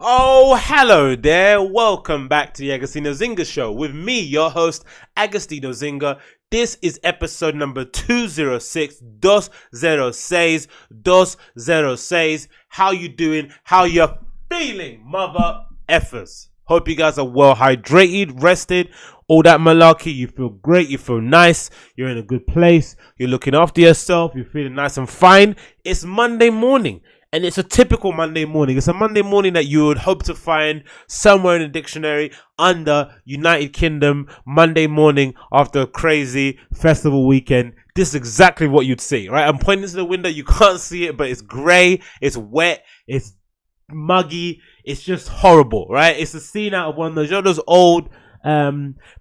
Oh, hello there. Welcome back to the Agostinho Zinga show with me, your host, Agostinho Zinga. This is episode number 206, 206. How you doing? How you feeling, mother effers? Hope you guys are well hydrated, rested, all that malarkey. You feel great, you feel nice, you're in a good place, you're looking after yourself, you're feeling nice and fine. It's Monday morning. And it's a typical Monday morning. It's a Monday morning that you would hope to find somewhere in the dictionary under United Kingdom Monday morning after a crazy festival weekend. This is exactly what you'd see, right? I'm pointing to the window. You can't see it, but it's grey, it's wet, it's muggy. It's just horrible, right? It's a scene out of one of those, those old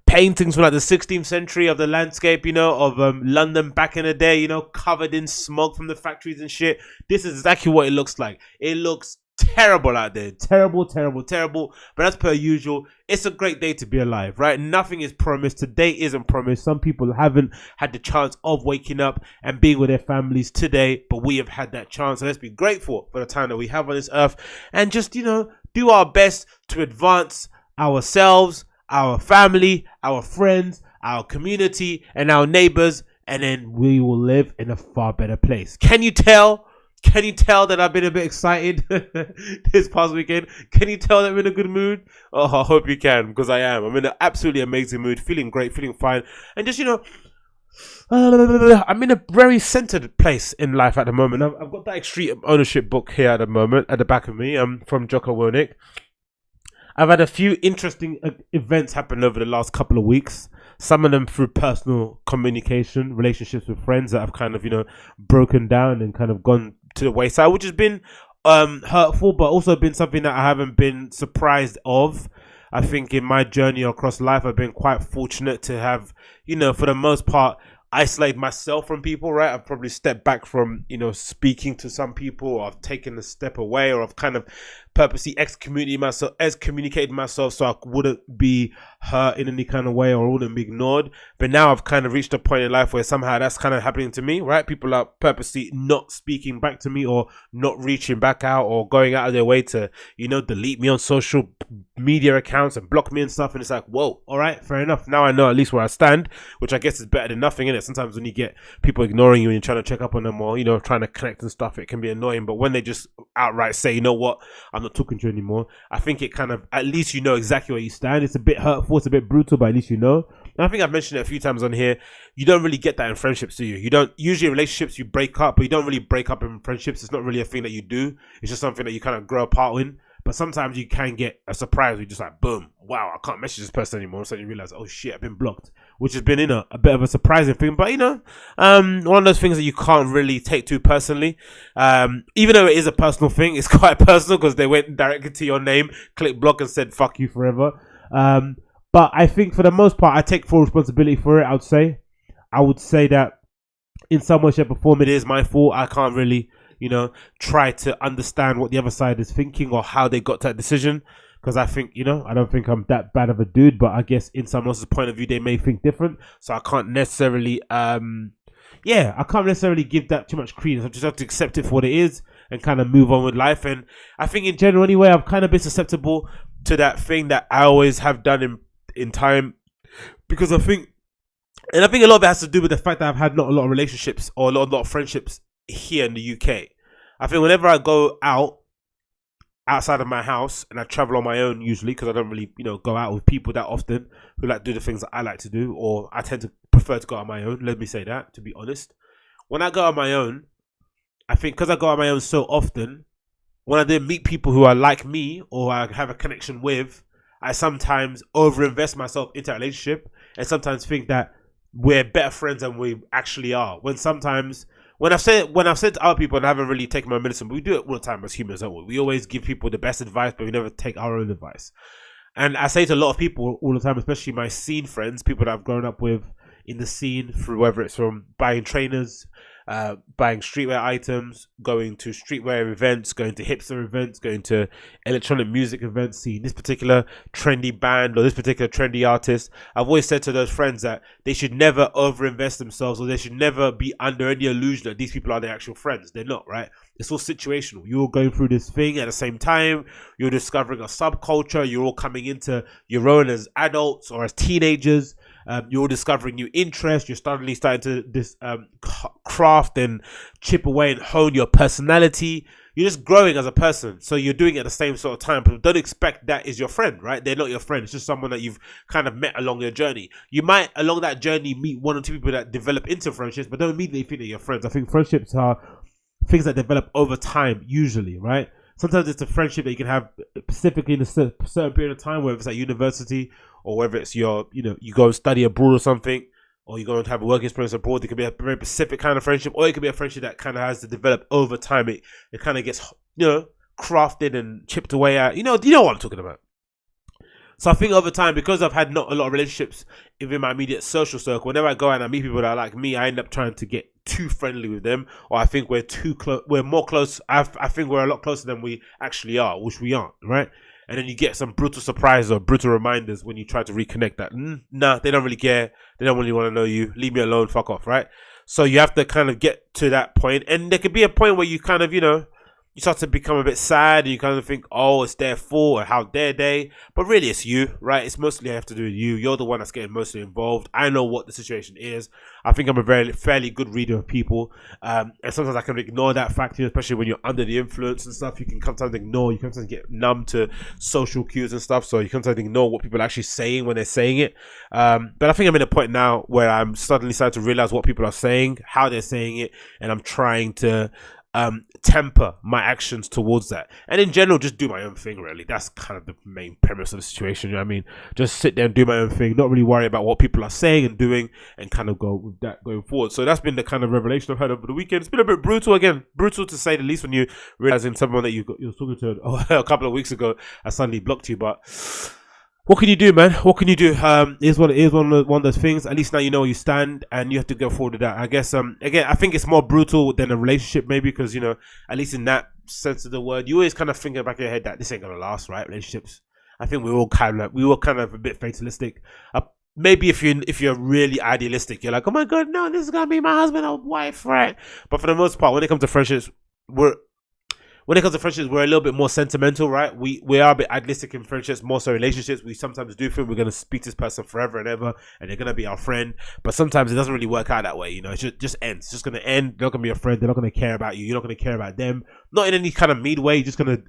paintings from like the 16th century of the landscape, of London back in the day, covered in smog from the factories and shit. This is exactly what it looks like. It looks terrible out there. Terrible. But as per usual, it's a great day to be alive, right? Nothing is promised. Today isn't promised. Some people haven't had the chance of waking up and being with their families today, but we have had that chance. So let's be grateful for the time that we have on this earth and just, do our best to advance ourselves, our family, our friends, our community, and our neighbors, and then we will live in a far better place. Can you tell? Can you tell that I've been a bit excited this past weekend? Can you tell that I'm in a good mood? Oh, I hope you can, because I am. I'm in an absolutely amazing mood, feeling great, feeling fine, and just, I'm in a very centered place in life at the moment. I've got that Extreme Ownership book here at the moment, at the back of me. I'm from Jocko Willink. I've had a few interesting events happen over the last couple of weeks. Some of them through personal communication, relationships with friends that have kind of, broken down and kind of gone to the wayside, which has been hurtful, but also been something that I haven't been surprised of. I think in my journey across life, I've been quite fortunate to have, for the most part, isolate myself from people, right? I've probably stepped back from, speaking to some people, or I've taken a step away, or I've kind of purposely excommunicated myself so I wouldn't be hurt in any kind of way or wouldn't be ignored. But now I've kind of reached a point in life where somehow that's kind of happening to me, right? People are purposely not speaking back to me or not reaching back out or going out of their way to, delete me on social media accounts and block me and stuff. And it's like, whoa, all right, fair enough. Now I know at least where I stand, which I guess is better than nothing, innit? Sometimes when you get people ignoring you and you're trying to check up on them or, trying to connect and stuff, it can be annoying. But when they just outright say, you know what, I'm not talking to you anymore, I think it kind of, at least exactly where you stand. It's a bit hurtful, it's a bit brutal, but at least And I think I've mentioned it a few times on here. You don't really get that in friendships, do you? You don't, usually in relationships you break up, but you don't really break up in friendships. It's not really a thing that you do. It's just something that you kind of grow apart in. But sometimes you can get a surprise where you're just like, boom, wow, I can't message this person anymore. So you realize, oh shit, I've been blocked, which has been, a bit of a surprising thing. But, one of those things that you can't really take too personally. Even though it is a personal thing, it's quite personal because they went directly to your name, clicked block and said, fuck you forever. But I think for the most part, I take full responsibility for it, I would say that in some way, shape or form, it is my fault. I can't really try to understand what the other side is thinking or how they got to that decision. Because I think, I don't think I'm that bad of a dude, but I guess in someone else's point of view, they may think different. So I can't necessarily, I can't necessarily give that too much credence. I just have to accept it for what it is and kind of move on with life. And I think in general, anyway, I've kind of been susceptible to that thing that I always have done in time. Because I think a lot of it has to do with the fact that I've had not a lot of relationships or a lot of friendships here in the UK. I think whenever I go outside of my house and I travel on my own usually, because I don't really go out with people that often who like to do the things that I like to do, or I tend to prefer to go on my own, let me say that, to be honest. When I go on my own, I think because I go on my own so often, when I then meet people who are like me or I have a connection with, I sometimes overinvest myself into a relationship and sometimes think that we're better friends than we actually are. When I've said to other people and I haven't really taken my medicine, but we do it all the time as humans, don't we? We always give people the best advice, but we never take our own advice. And I say to a lot of people all the time, especially my scene friends, people that I've grown up with in the scene, through whether it's from buying trainers, buying streetwear items, going to streetwear events, going to hipster events, going to electronic music events, seeing this particular trendy band or this particular trendy artist. I've always said to those friends that they should never overinvest themselves, or they should never be under any illusion that these people are their actual friends. They're not, right? It's all situational. You're going through this thing at the same time. You're discovering a subculture. You're all coming into your own as adults or as teenagers. You're discovering new interests. You're starting to craft and chip away and hone your personality. You're just growing as a person. So you're doing it at the same sort of time. But don't expect that is your friend, right? They're not your friend. It's just someone that you've kind of met along your journey. You might, along that journey, meet one or two people that develop into friendships, but don't immediately think they're your friends. I think friendships are things that develop over time, usually, right? Sometimes it's a friendship that you can have specifically in a certain period of time, whether it's at university or whether it's you go and study abroad or something, or you go and have a work experience abroad. It could be a very specific kind of friendship, or it could be a friendship that kind of has to develop over time. It kind of gets, crafted and chipped away at. You know what I'm talking about. So I think over time, because I've had not a lot of relationships within my immediate social circle, whenever I go out and I meet people that are like me, I end up trying to get too friendly with them, or I think we're too close. We're more close. I think we're a lot closer than we actually are, which we aren't, right? And then you get some brutal surprises or brutal reminders when you try to reconnect that, nah, they don't really care. They don't really want to know you. Leave me alone. Fuck off, right? So you have to kind of get to that point. And there could be a point where you kind of, you start to become a bit sad, and you kind of think, oh, it's their fault, or how dare they? But really, it's you, right? It's mostly have to do with you. You're the one that's getting mostly involved. I know what the situation is. I think I'm a fairly good reader of people. And sometimes I can ignore that fact, especially when you're under the influence and stuff. You can sometimes ignore, you can sometimes get numb to social cues and stuff. So you can sometimes ignore what people are actually saying when they're saying it. But I think I'm in a point now where I'm suddenly starting to realize what people are saying, how they're saying it, and I'm trying to temper my actions towards that, and in general just do my own thing. Really, that's kind of the main premise of the situation. You know what I mean? Just sit there and do my own thing, not really worry about what people are saying and doing, and kind of go with that going forward. So that's been the kind of revelation I've had over the weekend. It's been a bit brutal to say the least, when you realizing someone that you were talking to a couple of weeks ago has suddenly blocked you. But what can you do, man? What can you do? Is what it is, one of those things. At least now you know where you stand, and you have to go forward with that. I guess again, I think it's more brutal than a relationship, maybe, because at least in that sense of the word, you always kind of think in the back of your head that this ain't gonna last, right? Relationships. I think we were kind of a bit fatalistic. Maybe if you're really idealistic, you're like, oh my god, no, this is gonna be my husband or wife, right? But for the most part, when it comes to friendships, we're a little bit more sentimental, right? We are a bit idealistic in friendships, more so relationships. We sometimes do think we're going to speak to this person forever and ever, and they're going to be our friend. But sometimes it doesn't really work out that way. It just ends. It's just going to end. They're not going to be your friend. They're not going to care about you. You're not going to care about them. Not in any kind of mean way. You're just going to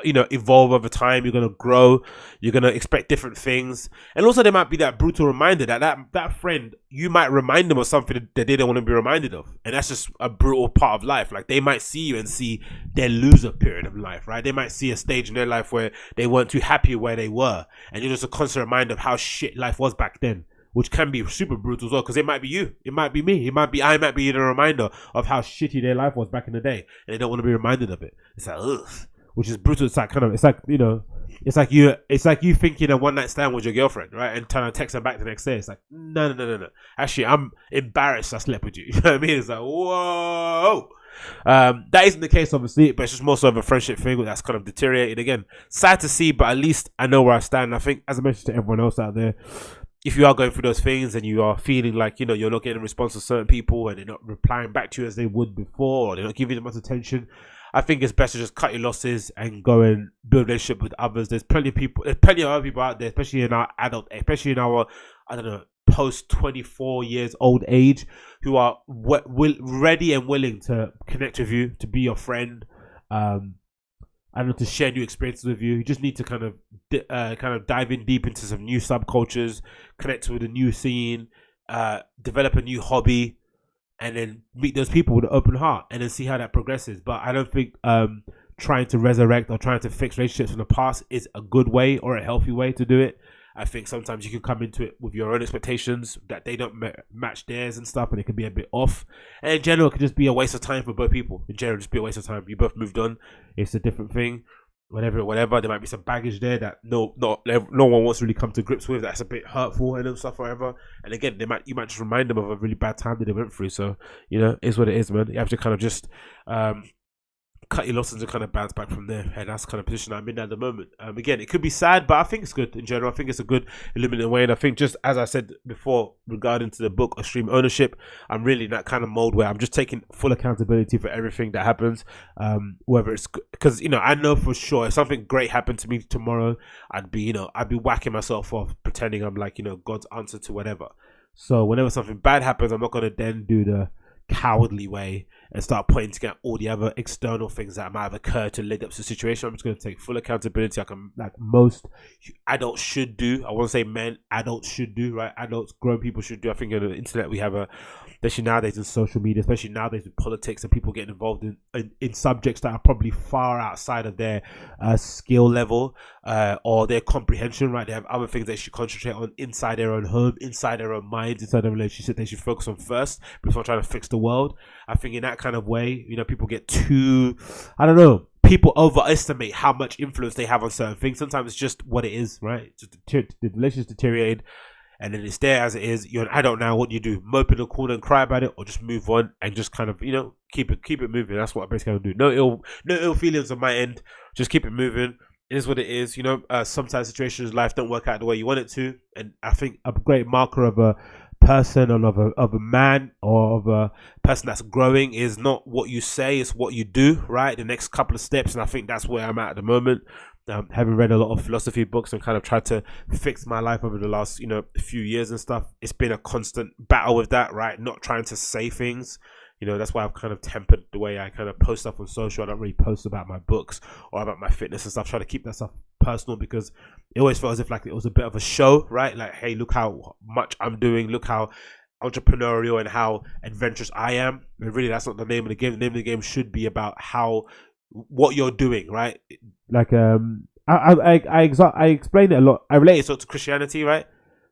evolve over time. You're going to grow. You're going to expect different things. And also there might be that brutal reminder that friend, you might remind them of something that they don't want to be reminded of. And that's just a brutal part of life. Like, they might see you and see their loser period of life, right? They might see a stage in their life where they weren't too happy where they were. And you're just a constant reminder of how shit life was back then, which can be super brutal as well, because it might be you, it might be me, I might be the reminder of how shitty their life was back in the day, and they don't want to be reminded of it. It's like, ugh, which is brutal. It's like you thinking a one night stand with your girlfriend, right, and trying to text her back the next day. It's like, no. Actually, I'm embarrassed I slept with you. You know what I mean? It's like, whoa. That isn't the case, obviously, but it's just more so of a friendship thing that's kind of deteriorated. Again, sad to see, but at least I know where I stand. I think, as I mentioned to everyone else out there, if you are going through those things and you are feeling like, you're not getting a response to certain people and they're not replying back to you as they would before, or they're not giving you much attention, I think it's best to just cut your losses and go and build a relationship with others. There's plenty of other people out there, especially in our post 24 years old age, who are ready and willing to connect with you, to be your friend, and to share new experiences with you. You just need to kind of dive in deep into some new subcultures, connect with a new scene, develop a new hobby, and then meet those people with an open heart, and then see how that progresses. But I don't think trying to resurrect or trying to fix relationships from the past is a good way or a healthy way to do it. I think sometimes you can come into it with your own expectations that they don't match theirs and stuff, and it can be a bit off. And in general, it could just be a waste of time for both people. In general, just be a waste of time. You both moved on. It's a different thing. whatever. There might be some baggage there that no one wants to really come to grips with. That's a bit hurtful and stuff, whatever. And again, you might just remind them of a really bad time that they went through. So it's what it is, man. You have to kind of just cut your losses and kind of bounce back from there. And that's the kind of position I'm in at the moment. Again, it could be sad, but I think it's good in general. I think it's a good illuminating way. And I think, just as I said before regarding to the book Extreme Ownership, I'm really in that kind of mode where I'm just taking full accountability for everything that happens. Whether it's because I know for sure if something great happened to me tomorrow, I'd be whacking myself off, pretending I'm like God's answer to whatever. So whenever something bad happens, I'm not gonna then do the cowardly way and start pointing at all the other external things that might have occurred to lead up to the situation. I'm just going to take full accountability, like most adults should do. I want to say adults should do, right? Adults, grown people should do. I think on the internet we have especially nowadays in social media, especially nowadays with politics and people getting involved in subjects that are probably far outside of their skill level or their comprehension, right? They have other things they should concentrate on inside their own home, inside their own minds, inside their relationship they should focus on first before trying to fix the world. I think in that kind of way, people get too, people overestimate how much influence they have on certain things. Sometimes it's just what it is, right? Just the relationship's deteriorated, and then it's there as it is. You're an adult now. What do you do? Mope in the corner and cry about it, or just move on and just kind of keep it moving? That's what I basically do. No ill feelings on my end. Just keep it moving. It is what it is. Sometimes situations in life don't work out the way you want it to, and I think a great marker of a person and of a man or of a person that's growing is not what you say, it's what you do, right? The next couple of steps. And I think that's where I'm at the moment. Having read a lot of philosophy books and kind of tried to fix my life over the last few years and stuff, it's been a constant battle with that, right? Not trying to say things. That's why I've kind of tempered the way I kind of post stuff on social. I don't really post about my books or about my fitness and stuff. Try to keep that stuff personal because it always felt as if like it was a bit of a show, right? Like, hey, look how much I'm doing. Look how entrepreneurial and how adventurous I am. And really, that's not the name of the game. The name of the game should be about what you're doing, right? Like, I explained it a lot. I relate it to Christianity, right?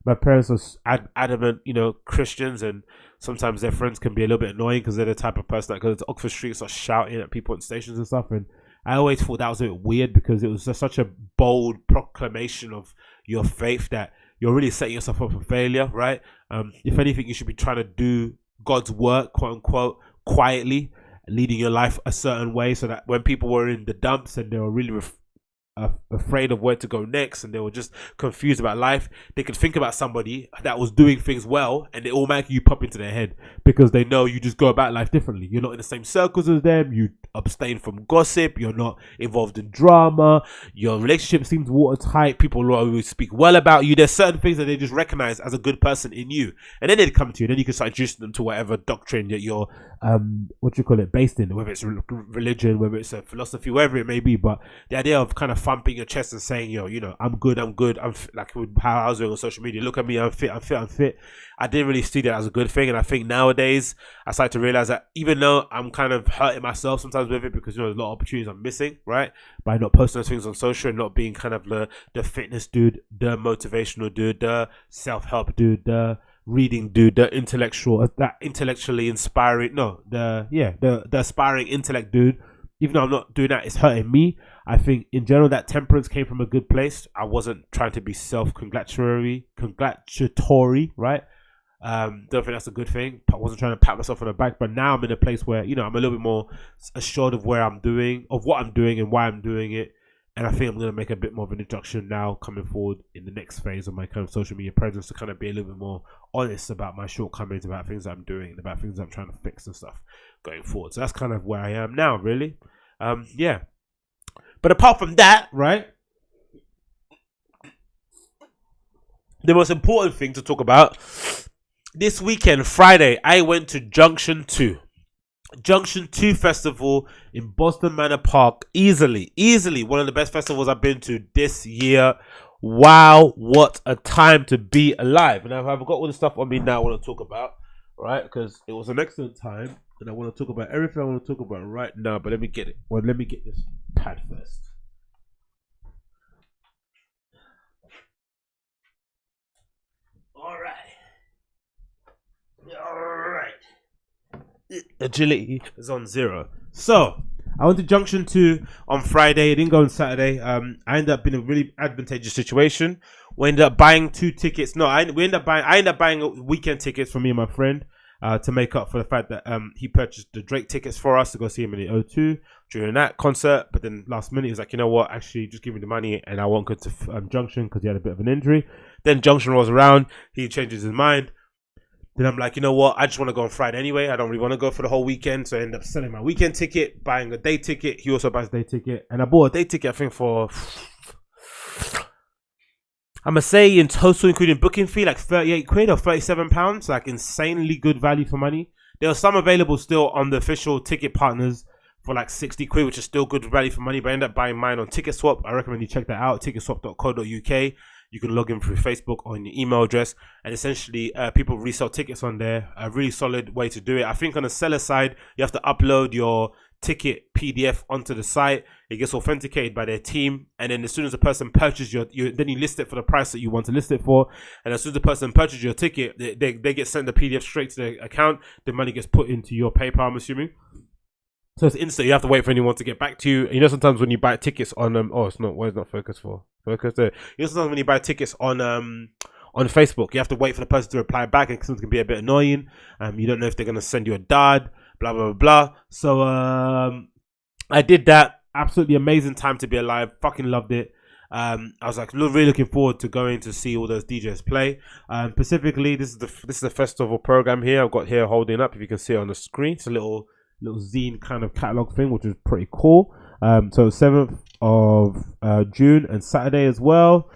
My parents are adamant, Christians, and sometimes their friends can be a little bit annoying because they're the type of person that goes to Oxford Street and starts shouting at people at stations and stuff. And I always thought that was a bit weird because it was just such a bold proclamation of your faith that you're really setting yourself up for failure, right? If anything, you should be trying to do God's work, quote unquote, quietly, leading your life a certain way so that when people were in the dumps and they were really afraid of where to go next and they were just confused about life, they could think about somebody that was doing things well and it automatically pop into their head because they know you just go about life differently. You're not in the same circles as them, you abstain from gossip, you're not involved in drama, your relationship seems watertight, people will always speak well about you. There's certain things that they just recognize as a good person in you, and then they come to you, and then you can start introducing them to whatever doctrine that you're based in, whether it's religion, whether it's a philosophy, wherever it may be. But the idea of kind of thumping your chest and saying, I'm good, I'm like how I was doing on social media, look at me, I'm fit. I didn't really see that as a good thing. And I think nowadays I started to realize that even though I'm kind of hurting myself sometimes with it because there's a lot of opportunities I'm missing, right, by not posting those things on social and not being kind of the fitness dude, the motivational dude, the self-help dude, the reading dude, the intellectually inspiring, the aspiring intellect dude. Even though I'm not doing that, it's hurting me. I think in general that temperance came from a good place. I wasn't trying to be self-congratulatory, right? Don't think that's a good thing. I wasn't trying to pat myself on the back, but now I'm in a place where I'm a little bit more assured of what I'm doing and why I'm doing it. And I think I'm going to make a bit more of an introduction now coming forward in the next phase of my kind of social media presence to kind of be a little bit more honest about my shortcomings, about things I'm doing, and about things I'm trying to fix and stuff going forward. So that's kind of where I am now, really. Yeah. But apart from that, right, the most important thing to talk about, this weekend, Friday, I went to Junction 2 Festival in Boston Manor Park. Easily one of the best festivals I've been to this year. Wow, what a time to be alive. And I've got all the stuff on me now I want to talk about, right? Because it was an excellent time and I want to talk about everything I want to talk about right now. But let me get this pad first. All right. Agility is on 0. So I went to Junction 2 on Friday. I didn't go on Saturday. I ended up in a really advantageous situation. We ended up buying 2 tickets. I ended up buying weekend tickets for me and my friend to make up for the fact that he purchased the Drake tickets for us to go see him in the O2 during that concert. But then last minute, he was like, you know what? Actually, just give me the money and I won't go to Junction because he had a bit of an injury. Then Junction rolls around. He changes his mind. Then I'm like, you know what? I just want to go on Friday anyway. I don't really want to go for the whole weekend. So I end up selling my weekend ticket, buying a day ticket. He also buys a day ticket. And I bought a day ticket, I think, for, I'm going to say in total, including booking fee, like 38 quid or 37 pounds. Like insanely good value for money. There are some available still on the official ticket partners for like 60 quid, which is still good value for money. But I ended up buying mine on Ticket Swap. I recommend you check that out, ticketswap.co.uk. You can log in through Facebook or in your email address, and essentially people resell tickets on there. A really solid way to do it. I think on the seller side, you have to upload your ticket PDF onto the site. It gets authenticated by their team, and then as soon as the person purchases then you list it for the price that you want to list it for. And as soon as the person purchases your ticket, they get sent the PDF straight to their account. The money gets put into your PayPal, I'm assuming. So it's instant. You have to wait for anyone to get back to you. You know, sometimes when you buy tickets on it's not. Why is not focus for? Focus there. You know, sometimes when you buy tickets on Facebook, you have to wait for the person to reply back, and something can be a bit annoying. You don't know if they're gonna send you a dud, blah blah blah. So I did that. Absolutely amazing time to be alive. Fucking loved it. I was like really looking forward to going to see all those DJs play. Specifically, this is the festival program here. I've got here holding up. If you can see it on the screen, it's a little zine kind of catalog thing, which is pretty cool. So 7th of June and Saturday as well.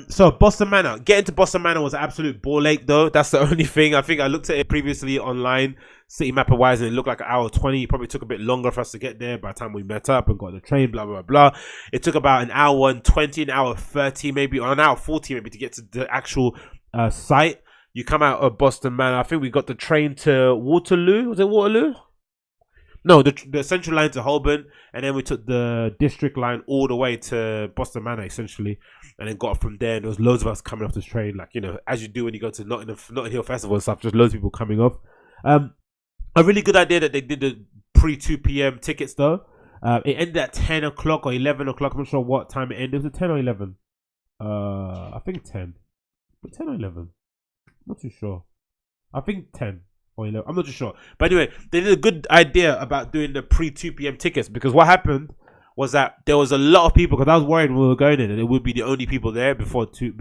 So Boston Manor, getting to Boston Manor was an absolute ball ache though. That's the only thing. I think I looked at it previously online, city mapper wise, and it looked like an hour 20. It probably took a bit longer for us to get there by the time we met up and got the train, blah blah blah. It took about an hour and 20, an hour 30 maybe, or an hour 40 maybe to get to the actual site. You come out of Boston Manor. I think we got the train to Waterloo. Was it Waterloo? No, the central line to Holborn, and then we took the district line all the way to Boston Manor, essentially, and then got up from there. And there was loads of us coming off this train, like, you know, as you do when you go to Notting Hill Festival and stuff, just loads of people coming off. A really good idea that they did the pre-2 p.m. tickets, though. It ended at 10 o'clock or 11 o'clock. I'm not sure what time it ended. Was it 10 or 11? I think 10. But 10 or 11? Not too sure. I think 10. I'm not too sure. But anyway, they did a good idea about doing the pre-2 p.m. tickets, because what happened was that there was a lot of people, because I was worried when we were going in and it would be the only people there before 2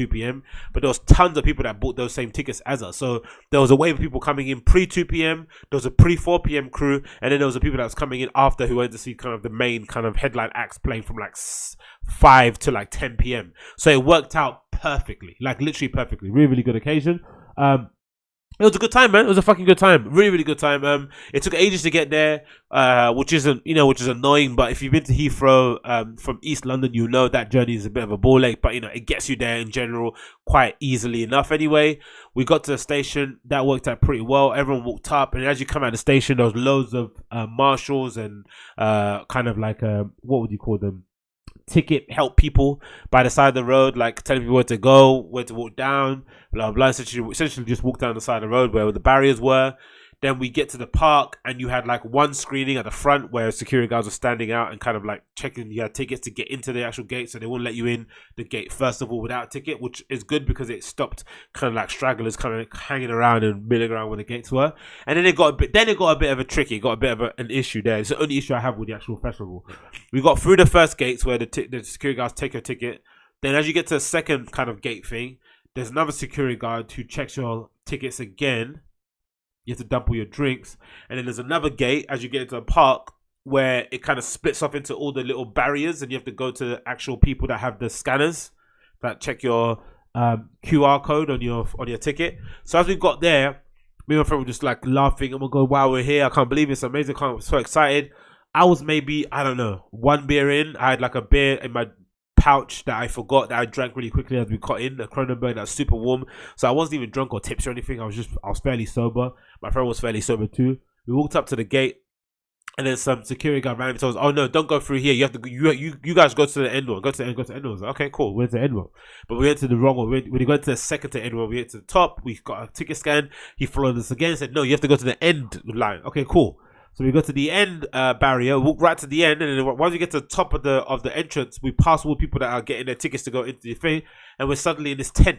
p.m. But there was tons of people that bought those same tickets as us. So there was a wave of people coming in pre-2 p.m. There was a pre-4 p.m. crew, and then there was the people that was coming in after, who went to see kind of the main kind of headline acts playing from like 5 to like 10 p.m. So it worked out perfectly, like literally perfectly. Really, really good occasion. It was a good time, man. It was a fucking good time. Really, really good time. It took ages to get there, which is annoying. But if you've been to Heathrow from East London, you know that journey is a bit of a ball ache. But, you know, it gets you there in general quite easily enough anyway. We got to the station. That worked out pretty well. Everyone walked up. And as you come out of the station, there was loads of marshals and kind of like, what would you call them? Ticket help people by the side of the road, like telling people where to go, where to walk down, blah blah. Essentially just walk down the side of the road where the barriers were. Then we get to the park, and you had like one screening at the front where security guards were standing out and kind of like checking you had tickets to get into the actual gate, so they wouldn't let you in the gate first of all without a ticket, which is good because it stopped kind of like stragglers kind of hanging around and milling around where the gates were. And then it got a bit of a tricky, got a bit of an issue there. It's the only issue I have with the actual festival. We got through the first gates where the security guards take your ticket. Then as you get to the second kind of gate thing, there's another security guard who checks your tickets again. You have to dump all your drinks. And then there's another gate as you get into the park where it kind of splits off into all the little barriers, and you have to go to the actual people that have the scanners that check your QR code on your ticket. So as we got there, me and my friend were just like laughing, and we'll go, wow, we're here. I can't believe it's amazing. I'm so excited. I was maybe, I don't know, one beer in. I had like a beer in my pouch that I forgot that I drank really quickly as we got in, the Kronenberg that's super warm. So I wasn't even drunk or tipsy or anything. I was fairly sober. My friend was fairly sober too. We walked up to the gate, and then some security guy ran and told us, "Oh no, don't go through here. You have to. You guys go to the end one. Go to the end. Go to the end one." I was like, okay, cool. We're to the end one, but we went to the wrong one. When we went to the second to end one, we went to the top. We got a ticket scan. He followed us again and said, "No, you have to go to the end line." Okay, cool. So we go to the end barrier, walk right to the end, and then once we get to the top of the entrance, we pass all the people that are getting their tickets to go into the thing, and we're suddenly in this tent,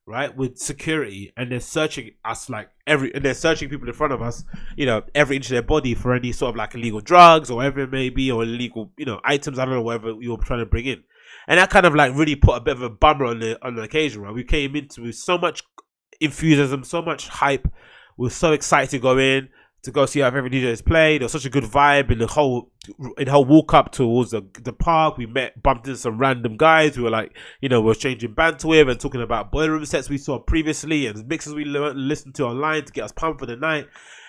right, with security, and they're searching us and they're searching people in front of us, every inch of their body for any sort of like illegal drugs or whatever it may be, or illegal, items, I don't know, whatever you were trying to bring in. And that kind of like really put a bit of a bummer on the occasion, right? We came into with so much enthusiasm, so much hype. We were so excited to go in, to go see how every DJ is played. There was such a good vibe in the whole walk up towards the park. We bumped into some random guys who were like, we were changing banter with and talking about boiler room sets we saw previously and mixes we listened to online to get us pumped for the night.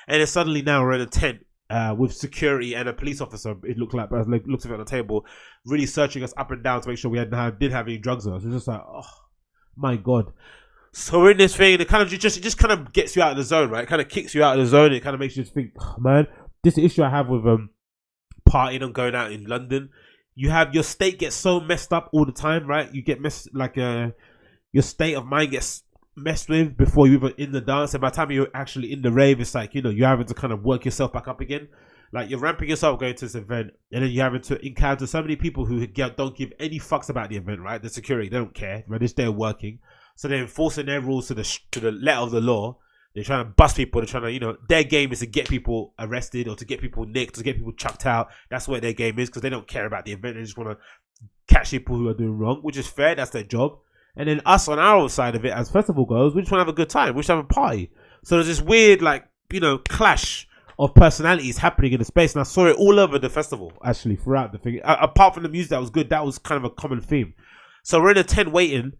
And then suddenly now we're in a tent with security and a police officer. It looked like, looks at the table, really searching us up and down to make sure we didn't have any drugs on us. It was just like, oh my God. So we're in this thing, and it kind of just kind of gets you out of the zone, right? It kind of kicks you out of the zone. It kind of makes you think, oh, man, this issue I have with partying and going out in London. You have your state gets so messed up all the time, right? You get your state of mind gets messed with before you're even in the dance, and by the time you're actually in the rave, it's like you're having to kind of work yourself back up again. Like you're ramping yourself going to this event, and then you're having to encounter so many people who don't give any fucks about the event, right? The security, they don't care. They're just there working. So they're enforcing their rules to the letter of the law. They're trying to bust people. They're trying to, their game is to get people arrested or to get people nicked, to get people chucked out. That's what their game is, because they don't care about the event. They just want to catch people who are doing wrong, which is fair. That's their job. And then us on our side of it, as festival goes, we just want to have a good time. We just have a party. So there's this weird, clash of personalities happening in the space. And I saw it all over the festival, actually, throughout the thing. Apart from the music that was good, that was kind of a common theme. So we're in a tent waiting.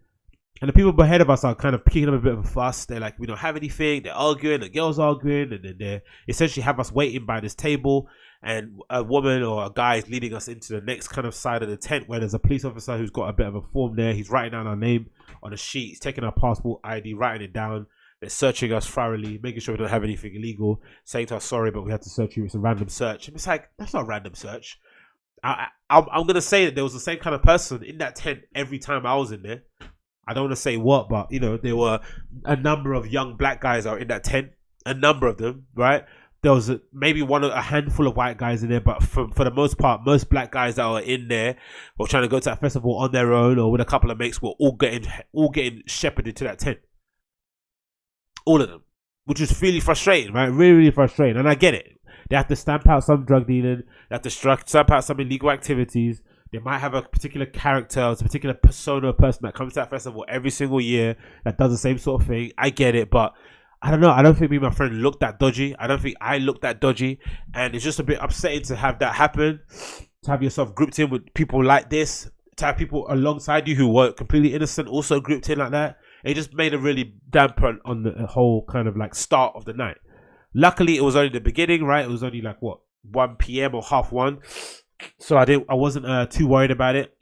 And the people ahead of us are kind of picking up a bit of a fuss. They're like, we don't have anything. They're arguing. The girls arguing. And then they essentially have us waiting by this table. And a woman or a guy is leading us into the next kind of side of the tent where there's a police officer who's got a bit of a form there. He's writing down our name on a sheet. He's taking our passport ID, writing it down. They're searching us thoroughly, making sure we don't have anything illegal, saying to us, sorry, but we had to search you. It's a random search. And it's like, that's not a random search. I'm going to say that there was the same kind of person in that tent every time I was in there. I don't want to say what, but, there were a number of young black guys out in that tent. A number of them, right? There was maybe a handful of white guys in there, but for the most part, most black guys that were in there or trying to go to that festival on their own or with a couple of mates were all getting shepherded to that tent. All of them, which is really frustrating, right? Really, really frustrating. And I get it. They have to stamp out some drug dealing. They have to stamp out some illegal activities. They might have a particular character, a particular persona person that comes to that festival every single year that does the same sort of thing. I get it, but I don't know. I don't think me and my friend looked that dodgy. I don't think I looked that dodgy. And it's just a bit upsetting to have that happen, to have yourself grouped in with people like this, to have people alongside you who were completely innocent also grouped in like that. It just made a really damper on the whole kind of like start of the night. Luckily, it was only the beginning, right? It was only 1 p.m. or 1:30. So I wasn't too worried about it.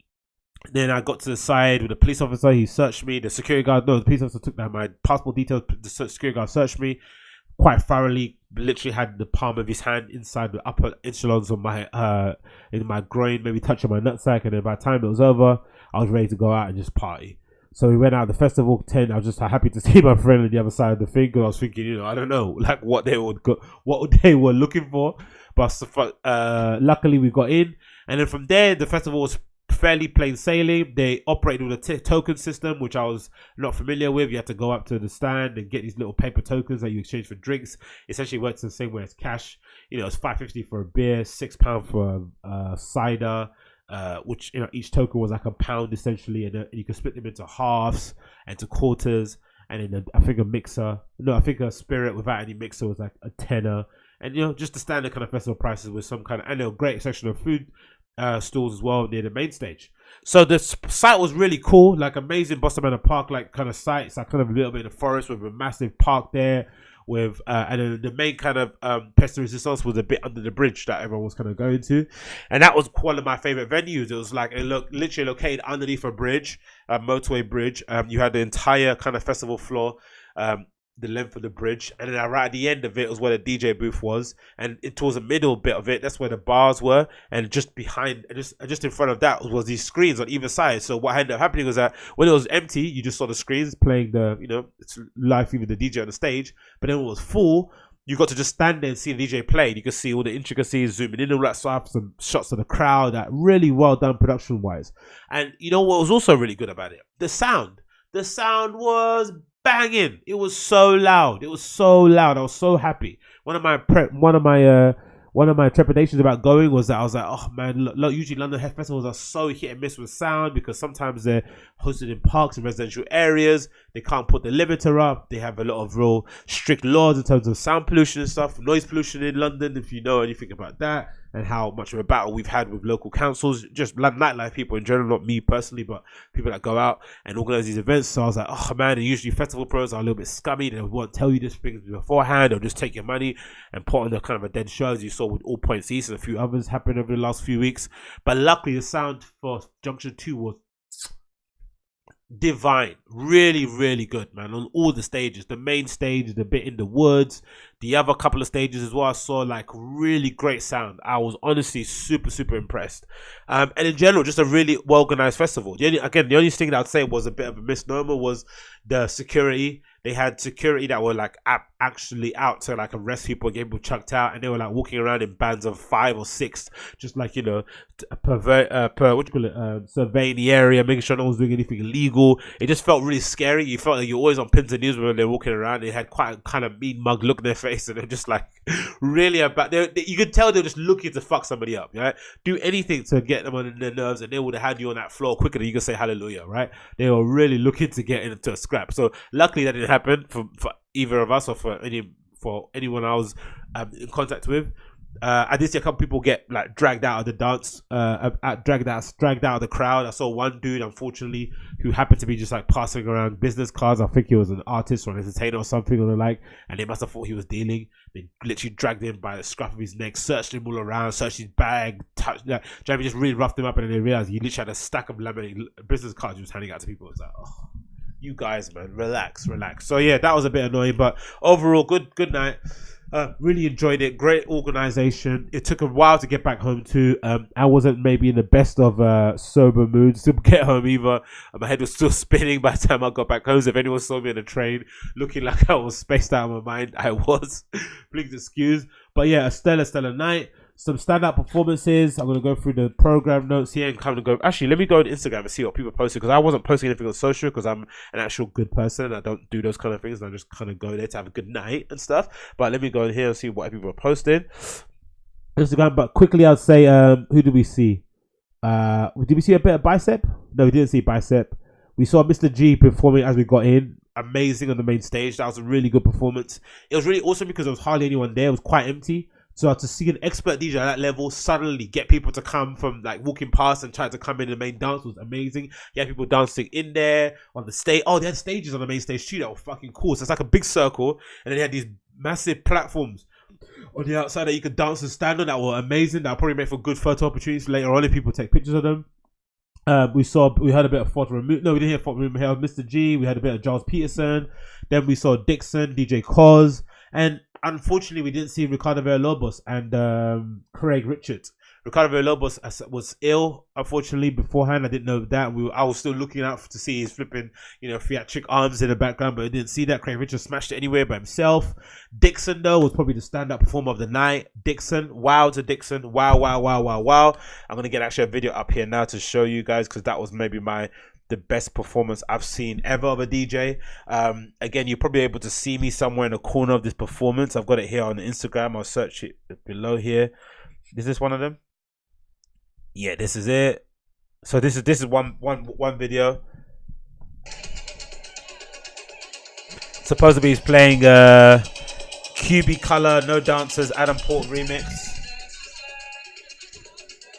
Then I got to the side with the police officer. He searched me. The police officer took down my passport details. The security guard searched me quite thoroughly. Literally had the palm of his hand inside the upper echelons of my in my groin, maybe touching my nutsack. And then by the time it was over, I was ready to go out and just party. So we went out of the festival tent. I was just happy to see my friend on the other side of the thing, because I was thinking, I don't know, what they were looking for. But luckily we got in, and then from there the festival was fairly plain sailing. They operated with a token system, which I was not familiar with. You had to go up to the stand and get these little paper tokens that you exchange for drinks. Essentially works the same way as cash. It's $5.50 for a beer, £6 for a cider. Which each token was like £1 essentially, and you could split them into halves and to quarters, and then I think a spirit without any mixer was like a tenner, and just the standard kind of festival prices with some kind of, and a great section of food stalls as well near the main stage. So the site was really cool, like amazing Boston Manor Park like kind of site. It's like kind of a little bit in the forest with a massive park there. With and then the main kind of pest resistance was a bit under the bridge that everyone was kind of going to, and that was one of my favorite venues. It was like literally located underneath a bridge, a motorway bridge. You had the entire kind of festival floor, the length of the bridge, and then right at the end of it was where the DJ booth was, and towards the middle bit of it, that's where the bars were, and just behind, just in front of that was these screens on either side. So what ended up happening was that when it was empty, you just saw the screens playing the, it's live feed with the DJ on the stage, but then when it was full, you got to just stand there and see the DJ play. You could see all the intricacies, zooming in, all that stuff, some shots of the crowd, that really well done production wise. And you know what was also really good about it? The sound. The sound was banging. It was so loud. I was so happy. One of my trepidations about going was that I was like, oh man, look, usually London Head Festivals are so hit and miss with sound because sometimes they're hosted in parks and residential areas. They can't put the limiter up. They have a lot of real strict laws in terms of sound pollution and stuff, noise pollution in London, if you know anything about that, and how much of a battle we've had with local councils, just nightlife people in general, not me personally, but people that go out and organize these events. So I was like, oh man, and usually festival pros are a little bit scummy. They won't tell you this things beforehand. They'll just take your money and put on a kind of a dead show, as you saw with All Points East and a few others happened over the last few weeks. But luckily the sound for Junction 2 was divine, really, really good, man, on all the stages. The main stage, the bit in the woods, the other couple of stages as well, I saw like really great sound. I was honestly super impressed. And in general, just a really well organized festival. The only thing that I'd say was a bit of a misnomer was the security. They had security that were like actually out to like arrest people and get people chucked out, and they were like walking around in bands of 5 or 6, just like, you know, surveying the area, making sure no one's doing anything illegal. It just felt really scary. You felt like you're always on pins and news when they're walking around. They had quite a kind of mean mug look in their face, and they're just like really about. You could tell they're just looking to fuck somebody up, right? Do anything to get them on their nerves, and they would have had you on that floor quicker than you could say hallelujah, right? They were really looking to get into a scrap. So luckily that didn't happen for either of us or for anyone I was in contact with. I did see a couple people get like dragged out of the dance, dragged out of the crowd. I saw one dude, unfortunately, who happened to be just like passing around business cards. I think he was an artist or an entertainer or something or the like, and they must have thought he was dealing. They literally dragged him by the scruff of his neck, searched him all around, searched his bag, Jamie just really roughed him up, and then they realized he literally had a stack of laminated business cards he was handing out to people. It was like, oh, you guys, man, relax. So yeah, that was a bit annoying, but overall, good night. Really enjoyed it. Great organization. It took a while to get back home too. I wasn't maybe in the best of sober moods to get home either. My head was still spinning by the time I got back home. So if anyone saw me on the train looking like I was spaced out of my mind, I was. Please excuse. But yeah, a stellar night. Some standout performances. I'm going to go through the program notes here and kind of go. Actually, let me go on Instagram and see what people posted, because I wasn't posting anything on social because I'm an actual good person. I don't do those kind of things. I just kind of go there to have a good night and stuff. But let me go in here and see what people are posting. Instagram, but quickly I'd say, who did we see? Did we see a bit of Bicep? No, we didn't see Bicep. We saw Mr. G performing as we got in. Amazing on the main stage. That was a really good performance. It was really awesome because there was hardly anyone there. It was quite empty. So to see an expert DJ at that level suddenly get people to come from like walking past and try to come in the main dance was amazing. You had people dancing in there on the stage. Oh, they had stages on the main stage too that were fucking cool. So it's like a big circle, and then they had these massive platforms on the outside that you could dance and stand on that were amazing. That'll probably make for good photo opportunities later on if people take pictures of them. We had a bit of Fort Remote. No, we didn't hear Fort Remote. We had Mr. G. We had a bit of Giles Peterson. Then we saw Dixon, DJ Cos, and unfortunately, we didn't see Ricardo Villalobos and Craig Richards. Ricardo Villalobos was ill, unfortunately, beforehand. I didn't know that. I was still looking out to see his flipping, theatric arms in the background, but I didn't see that. Craig Richards smashed it anywhere by himself. Dixon, though, was probably the standout performer of the night. Dixon, wow to Dixon. Wow. I'm going to get actually a video up here now to show you guys, because that was maybe the best performance I've seen ever of a DJ. Again, you're probably able to see me somewhere in the corner of this performance. I've got it here on Instagram. I'll search it below here. Is this one of them? Yeah, this is it. So this is one video. Supposedly he's playing QB Color, No Dancers, Adam Port remix.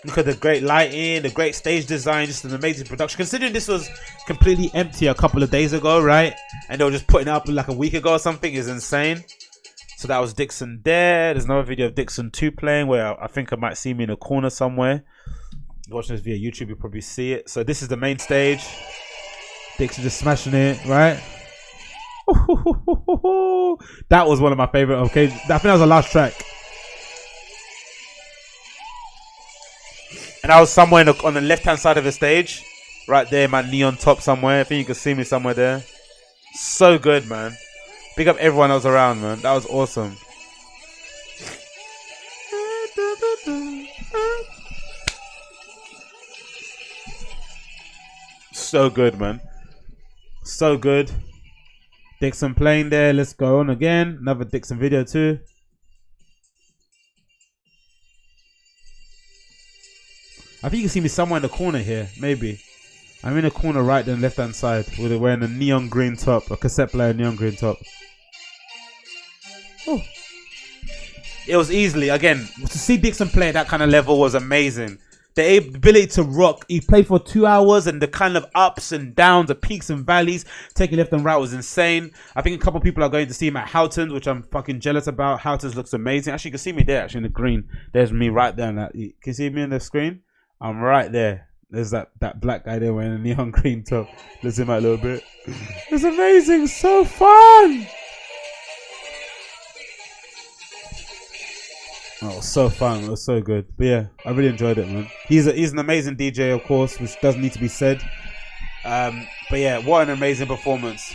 Look at the great lighting, the great stage design, just an amazing production. Considering this was completely empty a couple of days ago, right? And they were just putting it up like a week ago or something, is insane. So that was Dixon there. There's another video of Dixon 2 playing where I think I might see me in a corner somewhere. Watching this via YouTube, you'll probably see it. So this is the main stage. Dixon just smashing it, right? That was one of my favorite. Okay, I think that was the last track. And I was somewhere on the left-hand side of the stage. Right there, my neon top somewhere. I think you can see me somewhere there. So good, man. Big up everyone that was around, man. That was awesome. so good, man. So good. Dixon playing there. Let's go on again. Another Dixon video too. I think you can see me somewhere in the corner here. Maybe. I'm in the corner right and left hand side. Wearing a neon green top. A cassette player neon green top. Oh. It was easily, again, to see Dixon play at that kind of level was amazing. The ability to rock. He played for 2 hours and the kind of ups and downs, the peaks and valleys, taking left and right was insane. I think a couple of people are going to see him at Houghton's, which I'm fucking jealous about. Houghton's looks amazing. Actually, you can see me there, actually, in the green. There's me right there. Can you see me on the screen? I'm right there. There's that black guy there wearing a neon green top. Let's zoom out a little bit. It's amazing. So fun. Oh, it was so fun. It was so good. But yeah, I really enjoyed it, man. He's an amazing DJ, of course, which doesn't need to be said. But yeah, what an amazing performance.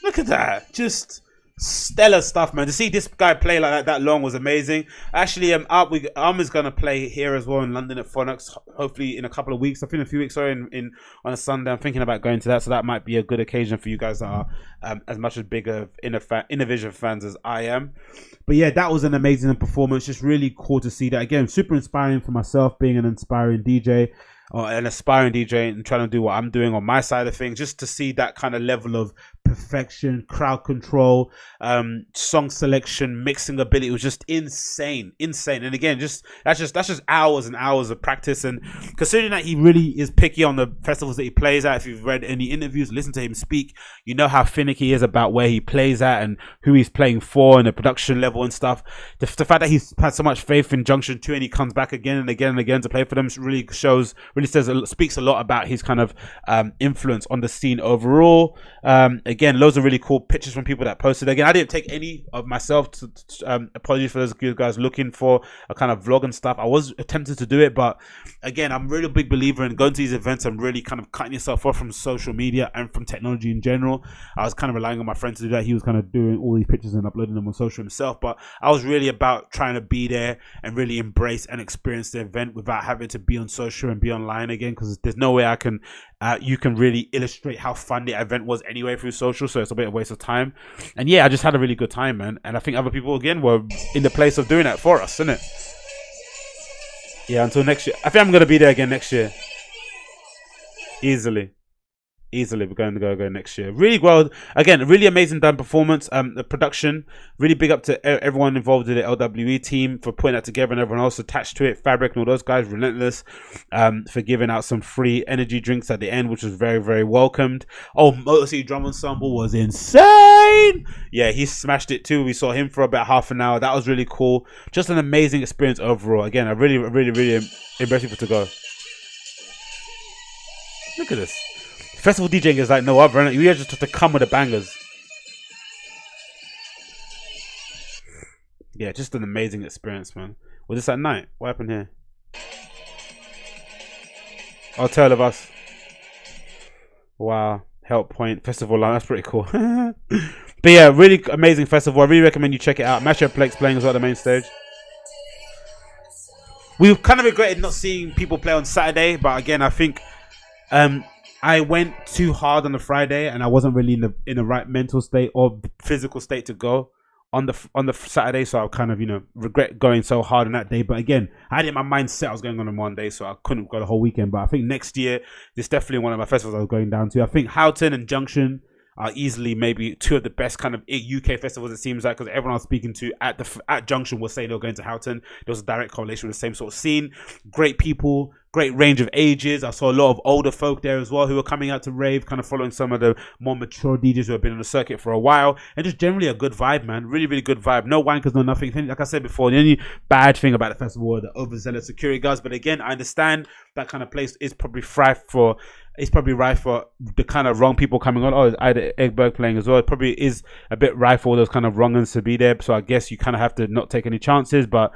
Look at that. Just stellar stuff, man. To see this guy play like that long was amazing. Actually, is gonna play here as well in London at Phonox, hopefully in a couple of weeks. I think a few weeks, sorry, on a Sunday. I'm thinking about going to that, so that might be a good occasion for you guys that are as much as bigger Innervision fans as I am. But yeah, that was an amazing performance. Just really cool to see that. Again, super inspiring for myself, being an inspiring DJ. Or an aspiring DJ and trying to do what I'm doing on my side of things, just to see that kind of level of perfection, crowd control, song selection, mixing ability was just insane. And again, that's just hours and hours of practice. And considering that he really is picky on the festivals that he plays at, if you've read any interviews, listen to him speak, you know how finicky he is about where he plays at and who he's playing for and the production level and stuff. The fact that he's had so much faith in Junction 2 and he comes back again and again and again to play for them really speaks a lot about his kind of influence on the scene overall. Again, loads of really cool pictures from people that posted. Again, I didn't take any of myself. Apologies for those guys looking for a kind of vlog and stuff. I was tempted to do it, but again, I'm really a big believer in going to these events and really kind of cutting yourself off from social media and from technology in general. I was kind of relying on my friend to do that. He was kind of doing all these pictures and uploading them on social himself, but I was really about trying to be there and really embrace and experience the event without having to be on social and be online again, because there's no way you can really illustrate how fun the event was anyway through social, so it's a bit of a waste of time. And yeah, I just had a really good time, man, and I think other people again were in the place of doing that for us, isn't it? Yeah, until next year. I think I'm going to be there again next year. Easily we're going to go next year. Really well, again, really amazing done performance. The production, really big up to everyone involved in the LWE team for putting that together, and everyone else attached to it. Fabric and all those guys, relentless, for giving out some free energy drinks at the end, which was very, very welcomed. Oh, Motor City Drum Ensemble was insane. Yeah, he smashed it too. We saw him for about half an hour. That was really cool. Just an amazing experience overall. Again, I really impressed people to go. Look at this. Festival DJing is like no other, and you just have to come with the bangers. Yeah, just an amazing experience, man. Was this at night? What happened here? Oh, Tale of Us. Wow. Help Point Festival line. That's pretty cool. But yeah, really amazing festival. I really recommend you check it out. Mashup Plex playing as well at the main stage. We kind of regretted not seeing people play on Saturday, but again, I think I went too hard on the Friday, and I wasn't really in the right mental state or physical state to go on the Saturday, so I kind of regret going so hard on that day. But again, I had in my mind set I was going on one day, so I couldn't go the whole weekend. But I think next year, this is definitely one of my festivals I was going down to. I think Houghton and Junction are easily maybe two of the best kind of UK festivals, it seems like, because everyone I was speaking to at Junction was saying they were going to Houghton. There was a direct correlation with the same sort of scene. Great people, great range of ages. I saw a lot of older folk there as well who were coming out to rave, kind of following some of the more mature DJs who have been on the circuit for a while, and just generally a good vibe, man. Really, really good vibe. No wankers, no nothing. Like I said before, the only bad thing about the festival are the overzealous security guards. But again, I understand that kind of place is probably rife for the kind of wrong people coming on. Oh, it's either Egberg playing as well. It probably is a bit rife for all those kind of wrong uns to be there. So I guess you kind of have to not take any chances. But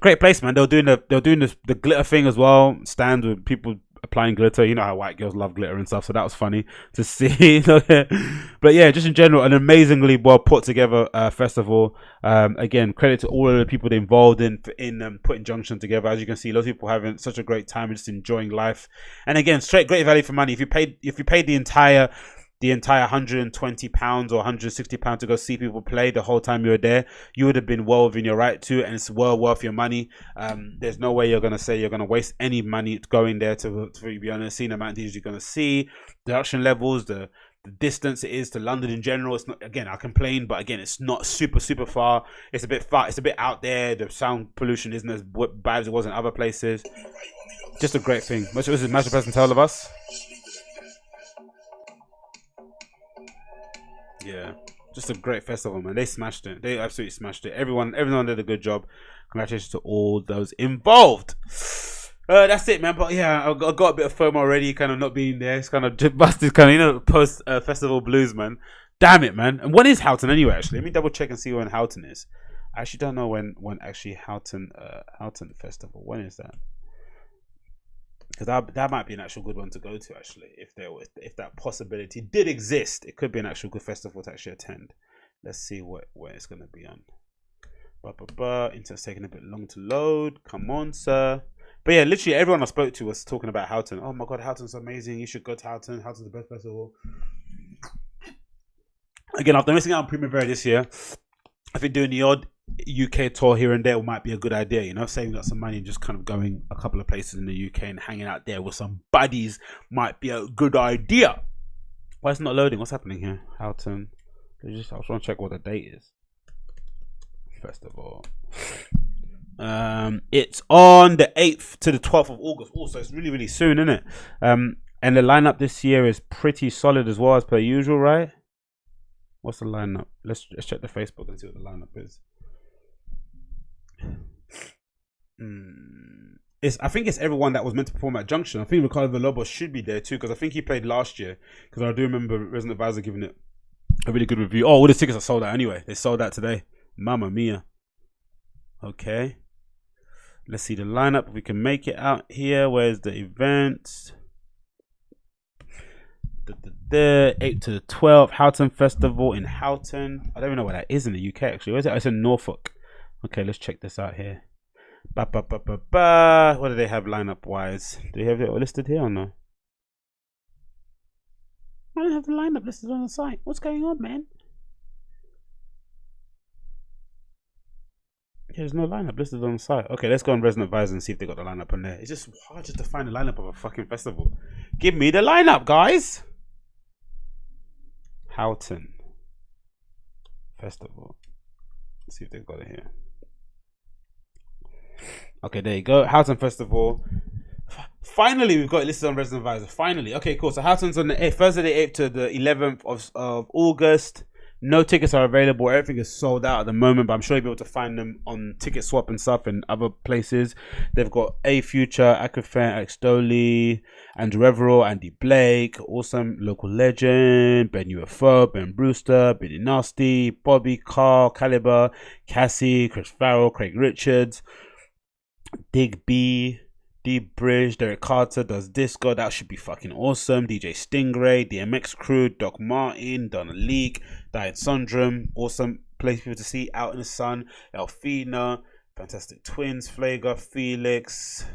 great place, man. They were doing the glitter thing as well. Stands with people applying glitter. You know how white girls love glitter and stuff, so that was funny to see. But yeah, just in general, an amazingly well put together festival. Again, credit to all of the people that involved in putting Junction together. As you can see, lots of people having such a great time, just enjoying life. And again, great value for money. If you paid the entire £120 or £160 to go see people play the whole time you were there, you would have been well within your right to, and it's well worth your money. There's no way you're going to say you're going to waste any money going there to be honest. Seeing the amount of DJs you're going to see, the production levels, the distance it is to London in general. It's not, again, I complain, but again, it's not super far. It's a bit far, it's a bit out there. The sound pollution isn't as bad as it was in other places. Just a great thing. What was it, Master President, tell of us? Yeah, just a great festival, man. They smashed it. They absolutely smashed it. Everyone did a good job. Congratulations to all those involved. That's it, man. But yeah, I got a bit of FOMO already, kind of not being there. It's kind of busted, kind of, post festival blues, man. Damn it, man. And when is Houghton anyway? Actually, let me double check and see when Houghton is. I actually don't know when actually Houghton festival. When is that? Because that might be an actual good one to go to, actually, if that possibility did exist. It could be an actual good festival to actually attend. Let's see where it's going to be on. Internet's taking a bit long to load. Come on, sir. But yeah, literally everyone I spoke to was talking about Houghton. Oh my god, Houghton's amazing. You should go to Houghton. Houghton's the best festival. Again, after missing out on Primavera this year, I think doing the odd UK tour here and there might be a good idea, you know, saving up some money and just kind of going a couple of places in the UK and hanging out there with some buddies might be a good idea. Why is it not loading? What's happening here? Houghton. I was trying to check what the date is. Festival. It's on the 8th to the 12th of August. Also, it's really soon, isn't it? And the lineup this year is pretty solid as well, as per usual, right? What's the lineup? Let's check the Facebook and see what the lineup is. I think it's everyone that was meant to perform at Junction. I think Ricardo Villalobos should be there too, because I think he played last year. Because I do remember Resident Advisor giving it a really good review. Oh, all the tickets are sold out anyway. They sold out today. Mamma mia. Okay. Let's see the lineup if we can make it out here. Where's the events? The 8th to the 12th Houghton Festival in Houghton. I don't even know where that is in the UK actually. Where's it? Oh, it's in Norfolk. Okay, let's check this out here. What do they have lineup wise? Do they have it listed here or no? I don't have the lineup listed on the site. What's going on, man? There's no lineup listed on the site. Okay, let's go on Resident Advisor and see if they got the lineup on there. It's just hard just to find the lineup of a fucking festival. Give me the lineup, guys. Houghton Festival. Let's see if they've got it here. Okay, there you go. Houghton Festival. Finally, we've got it listed on Resident Advisor. Finally. Okay, cool. So Houghton's on the 8th, Thursday the 8th to the 11th of August. No tickets are available. Everything is sold out at the moment, but I'm sure you'll be able to find them on Ticket Swap and stuff and other places. They've got A Future, Akafan, Alex Doley, Andrew Everall, Andy Blake, awesome local legend, Ben UFO, Ben Brewster, Billy Nasty, Bobby, Carl, Caliber, Cassie, Chris Farrell, Craig Richards, Dig B, D Bridge, Derek Carter does disco. That should be fucking awesome. DJ Stingray, DMX Crew, Doc Martin, Donna Leak, Diet Sundrum, awesome place for people to see. Out in the Sun, Elfina, Fantastic Twins, Flager, Felix,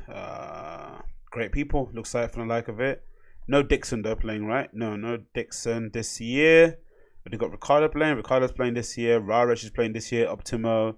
great people. Looks like from the like of it. No Dixon though playing, right? No Dixon this year. But they got Ricardo playing. Ricardo's playing this year. Rarish is playing this year. Optimo.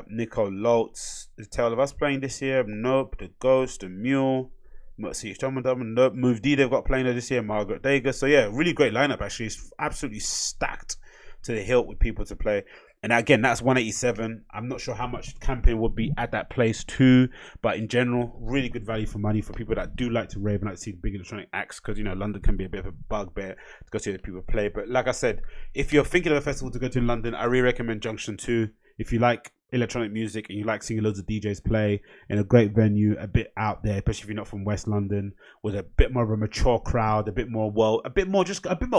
Nico Lotz, the Tale of Us playing this year. Nope, The Ghost, The Mule, Nope, Move D they've got playing this year. Margaret Dager. So yeah, really great lineup actually. It's absolutely stacked to the hilt with people to play. And again, that's 187. I'm not sure how much camping would be at that place too, but in general, really good value for money for people that do like to rave and like to see the big electronic acts, because you know London can be a bit of a bugbear to go see the people play. But like I said, if you're thinking of a festival to go to in London, I really recommend Junction 2. If you like electronic music and you like seeing loads of DJs play in a great venue, a bit out there, especially if you're not from West London, with a bit more of a mature crowd, a bit more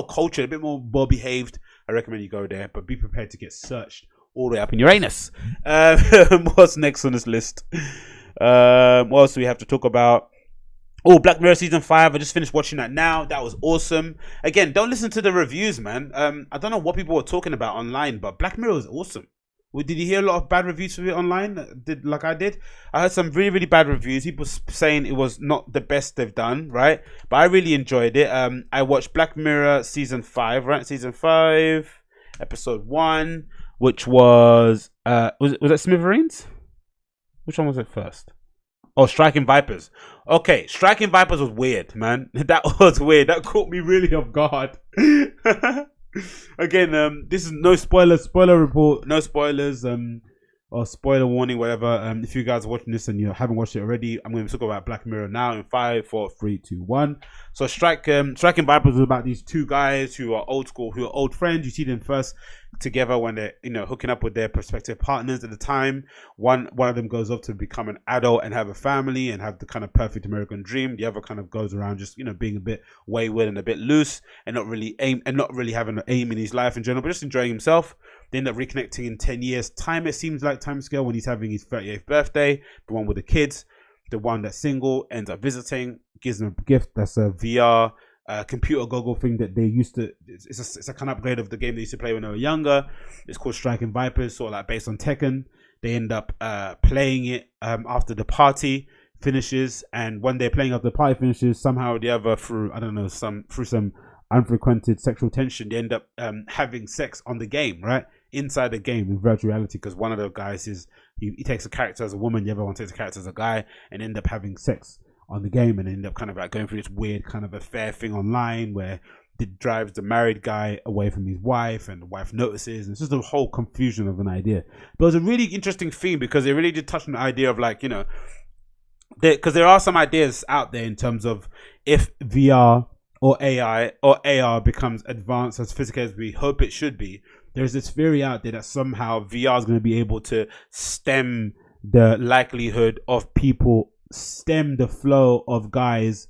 cultured, a bit more well behaved, I recommend you go there. But be prepared to get searched all the way up in your anus. What's next on this list? What else do we have to talk about? Oh, Black Mirror season 5. I just finished watching that now. That was awesome. Again, don't listen to the reviews, man. I don't know what people were talking about online, but Black Mirror was awesome. Did you hear a lot of bad reviews for it online? Like I did? I heard some really, really bad reviews. People saying it was not the best they've done, right? But I really enjoyed it. I watched Black Mirror season 5, right? Season 5, episode 1, which was that Smithereens? Which one was it first? Oh, Striking Vipers. Okay, Striking Vipers was weird, man. That was weird. That caught me really off guard. Again, this is no spoiler report, no spoilers, or spoiler warning, whatever. If you guys are watching this and you haven't watched it already, I'm going to talk about Black Mirror now in 5, 4, 3, 2, 1. So Striking Vipers is about these two guys who are old school, who are old friends. You see them first together when they're hooking up with their prospective partners at the time. One of them goes off to become an adult and have a family and have the kind of perfect American dream. The other kind of goes around just being a bit wayward and a bit loose and not really having an aim in his life in general, but just enjoying himself. They end up reconnecting in 10 years time, it seems like, time scale, when he's having his 38th birthday. The one with the kids, the one that's single, ends up visiting, gives him a gift that's a VR computer goggle thing that they used to. It's a kind of upgrade of the game they used to play when they were younger. It's called Striking Vipers, sort of like based on Tekken. They end up playing it after the party finishes, and when they're playing after the party finishes, somehow or the other, through some unfrequented sexual tension, they end up having sex on the game, right inside the game in virtual reality, because one of the guys he takes a character as a woman, the other one takes a character as a guy, and end up having sex on the game, and end up kind of like going through this weird kind of affair thing online where it drives the married guy away from his wife, and the wife notices, and it's just a whole confusion of an idea. But it was a really interesting theme because they really did touch on the idea of, like, because there are some ideas out there in terms of if VR or AI or AR becomes advanced as physical as we hope it should be, there's this theory out there that somehow VR is going to be able to stem the likelihood of people, stem the flow of guys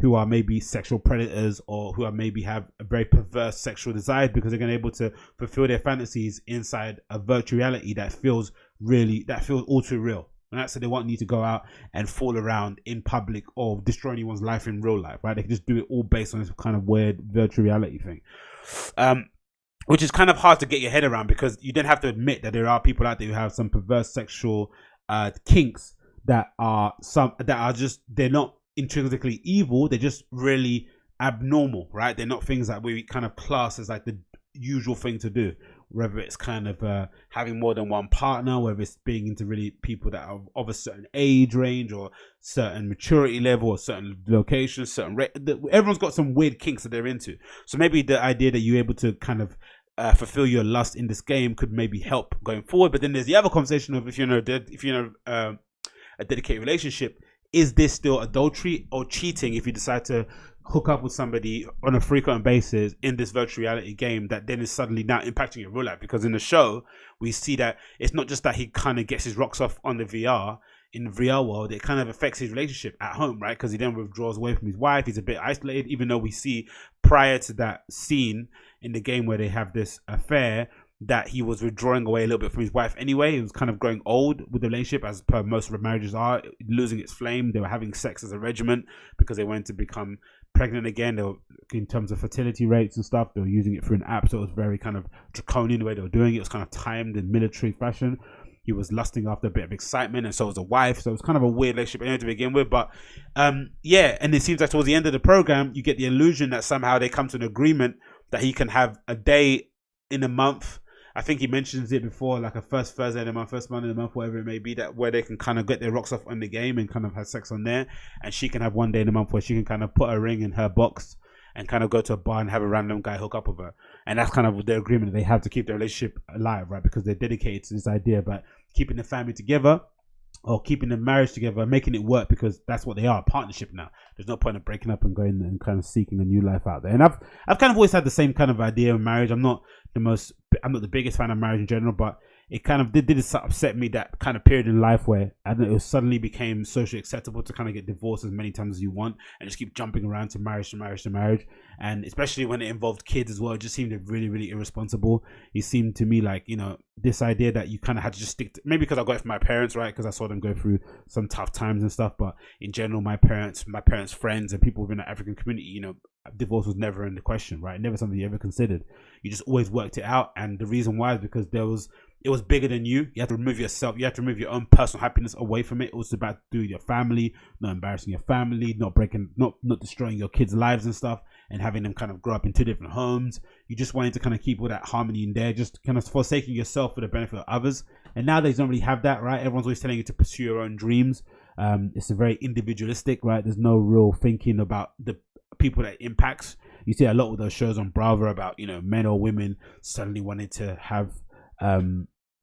who are maybe sexual predators or who are maybe have a very perverse sexual desire, because they're going to be able to fulfill their fantasies inside a virtual reality that feels all too real. And that's so they won't need to go out and fool around in public or destroy anyone's life in real life, right? They can just do it all based on this kind of weird virtual reality thing. Which is kind of hard to get your head around, because you then have to admit that there are people out there who have some perverse sexual kinks that are they're not intrinsically evil, they're just really abnormal, right? They're not things that we kind of class as like the usual thing to do, whether it's kind of having more than one partner, whether it's being into really people that are of a certain age range or certain maturity level or certain locations, everyone's got some weird kinks that they're into. So maybe the idea that you're able to kind of fulfill your lust in this game could maybe help going forward. But then there's the other conversation of if you're in a dedicated relationship, is this still adultery or cheating if you decide to hook up with somebody on a frequent basis in this virtual reality game that then is suddenly now impacting your real life? Because in the show we see that it's not just that he kind of gets his rocks off on the VR in the real world, it kind of affects his relationship at home, right? Because he then withdraws away from his wife, he's a bit isolated, even though we see prior to that scene in the game where they have this affair that he was withdrawing away a little bit from his wife anyway. He was kind of growing old with the relationship, as per most of marriages are, losing its flame. They were having sex as a regiment because they wanted to become pregnant again. They were, in terms of fertility rates and stuff, they were using it through an app, so it was very kind of draconian the way they were doing it. It was kind of timed in military fashion. He was lusting after a bit of excitement, and so was the wife. So it was kind of a weird relationship anyway to begin with. But yeah, and it seems like towards the end of the program, you get the illusion that somehow they come to an agreement that he can have a day in a month. I think he mentions it before, like a first Thursday in the month, first Monday in the month, whatever it may be, that where they can kind of get their rocks off on the game and kind of have sex on there. And she can have one day in a month where she can kind of put a ring in her box and kind of go to a bar and have a random guy hook up with her. And that's kind of their agreement that they have to keep their relationship alive, right? Because they're dedicated to this idea about keeping the family together or keeping the marriage together, making it work, because that's what they are, a partnership now. There's no point in breaking up and going and kind of seeking a new life out there. And I've kind of always had the same kind of idea of marriage. I'm not the biggest fan of marriage in general, but it kind of did upset me, that kind of period in life where I don't know, it suddenly became socially acceptable to kind of get divorced as many times as you want and just keep jumping around to marriage to marriage to marriage. And especially when it involved kids as well, it just seemed really, really irresponsible. It seemed to me like, you know, this idea that you kind of had to just stick to, maybe because I got it from my parents, right? Because I saw them go through some tough times and stuff. But in general, my parents' friends and people within the African community, you know, divorce was never in the question, right? Never something you ever considered. You just always worked it out. And the reason why is because it was bigger than you. You had to remove yourself. You had to remove your own personal happiness away from it. It was about doing your family, not embarrassing your family, not destroying your kids' lives and stuff, and having them kind of grow up in two different homes. You just wanted to kind of keep all that harmony in there, just kind of forsaking yourself for the benefit of others. And nowadays, don't really have that, right? Everyone's always telling you to pursue your own dreams. It's a very individualistic, right? There's no real thinking about the people that it impacts. You see a lot with those shows on Bravo about, you know, men or women suddenly wanting to have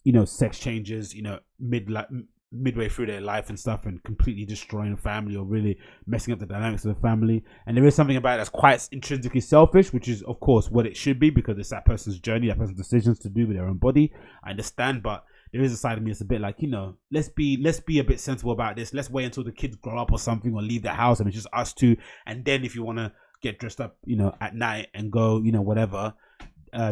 you know, sex changes, you know, midway through their life and stuff, and completely destroying a family or really messing up the dynamics of the family. And there is something about it that's quite intrinsically selfish, which is of course what it should be, because it's that person's journey, that person's decisions to do with their own body. I understand, but there is a side of me that's a bit like, you know, let's be a bit sensible about this. Let's wait until the kids grow up or something, or leave the house and it's just us two. And then if you want to get dressed up, you know, at night and go, you know, whatever,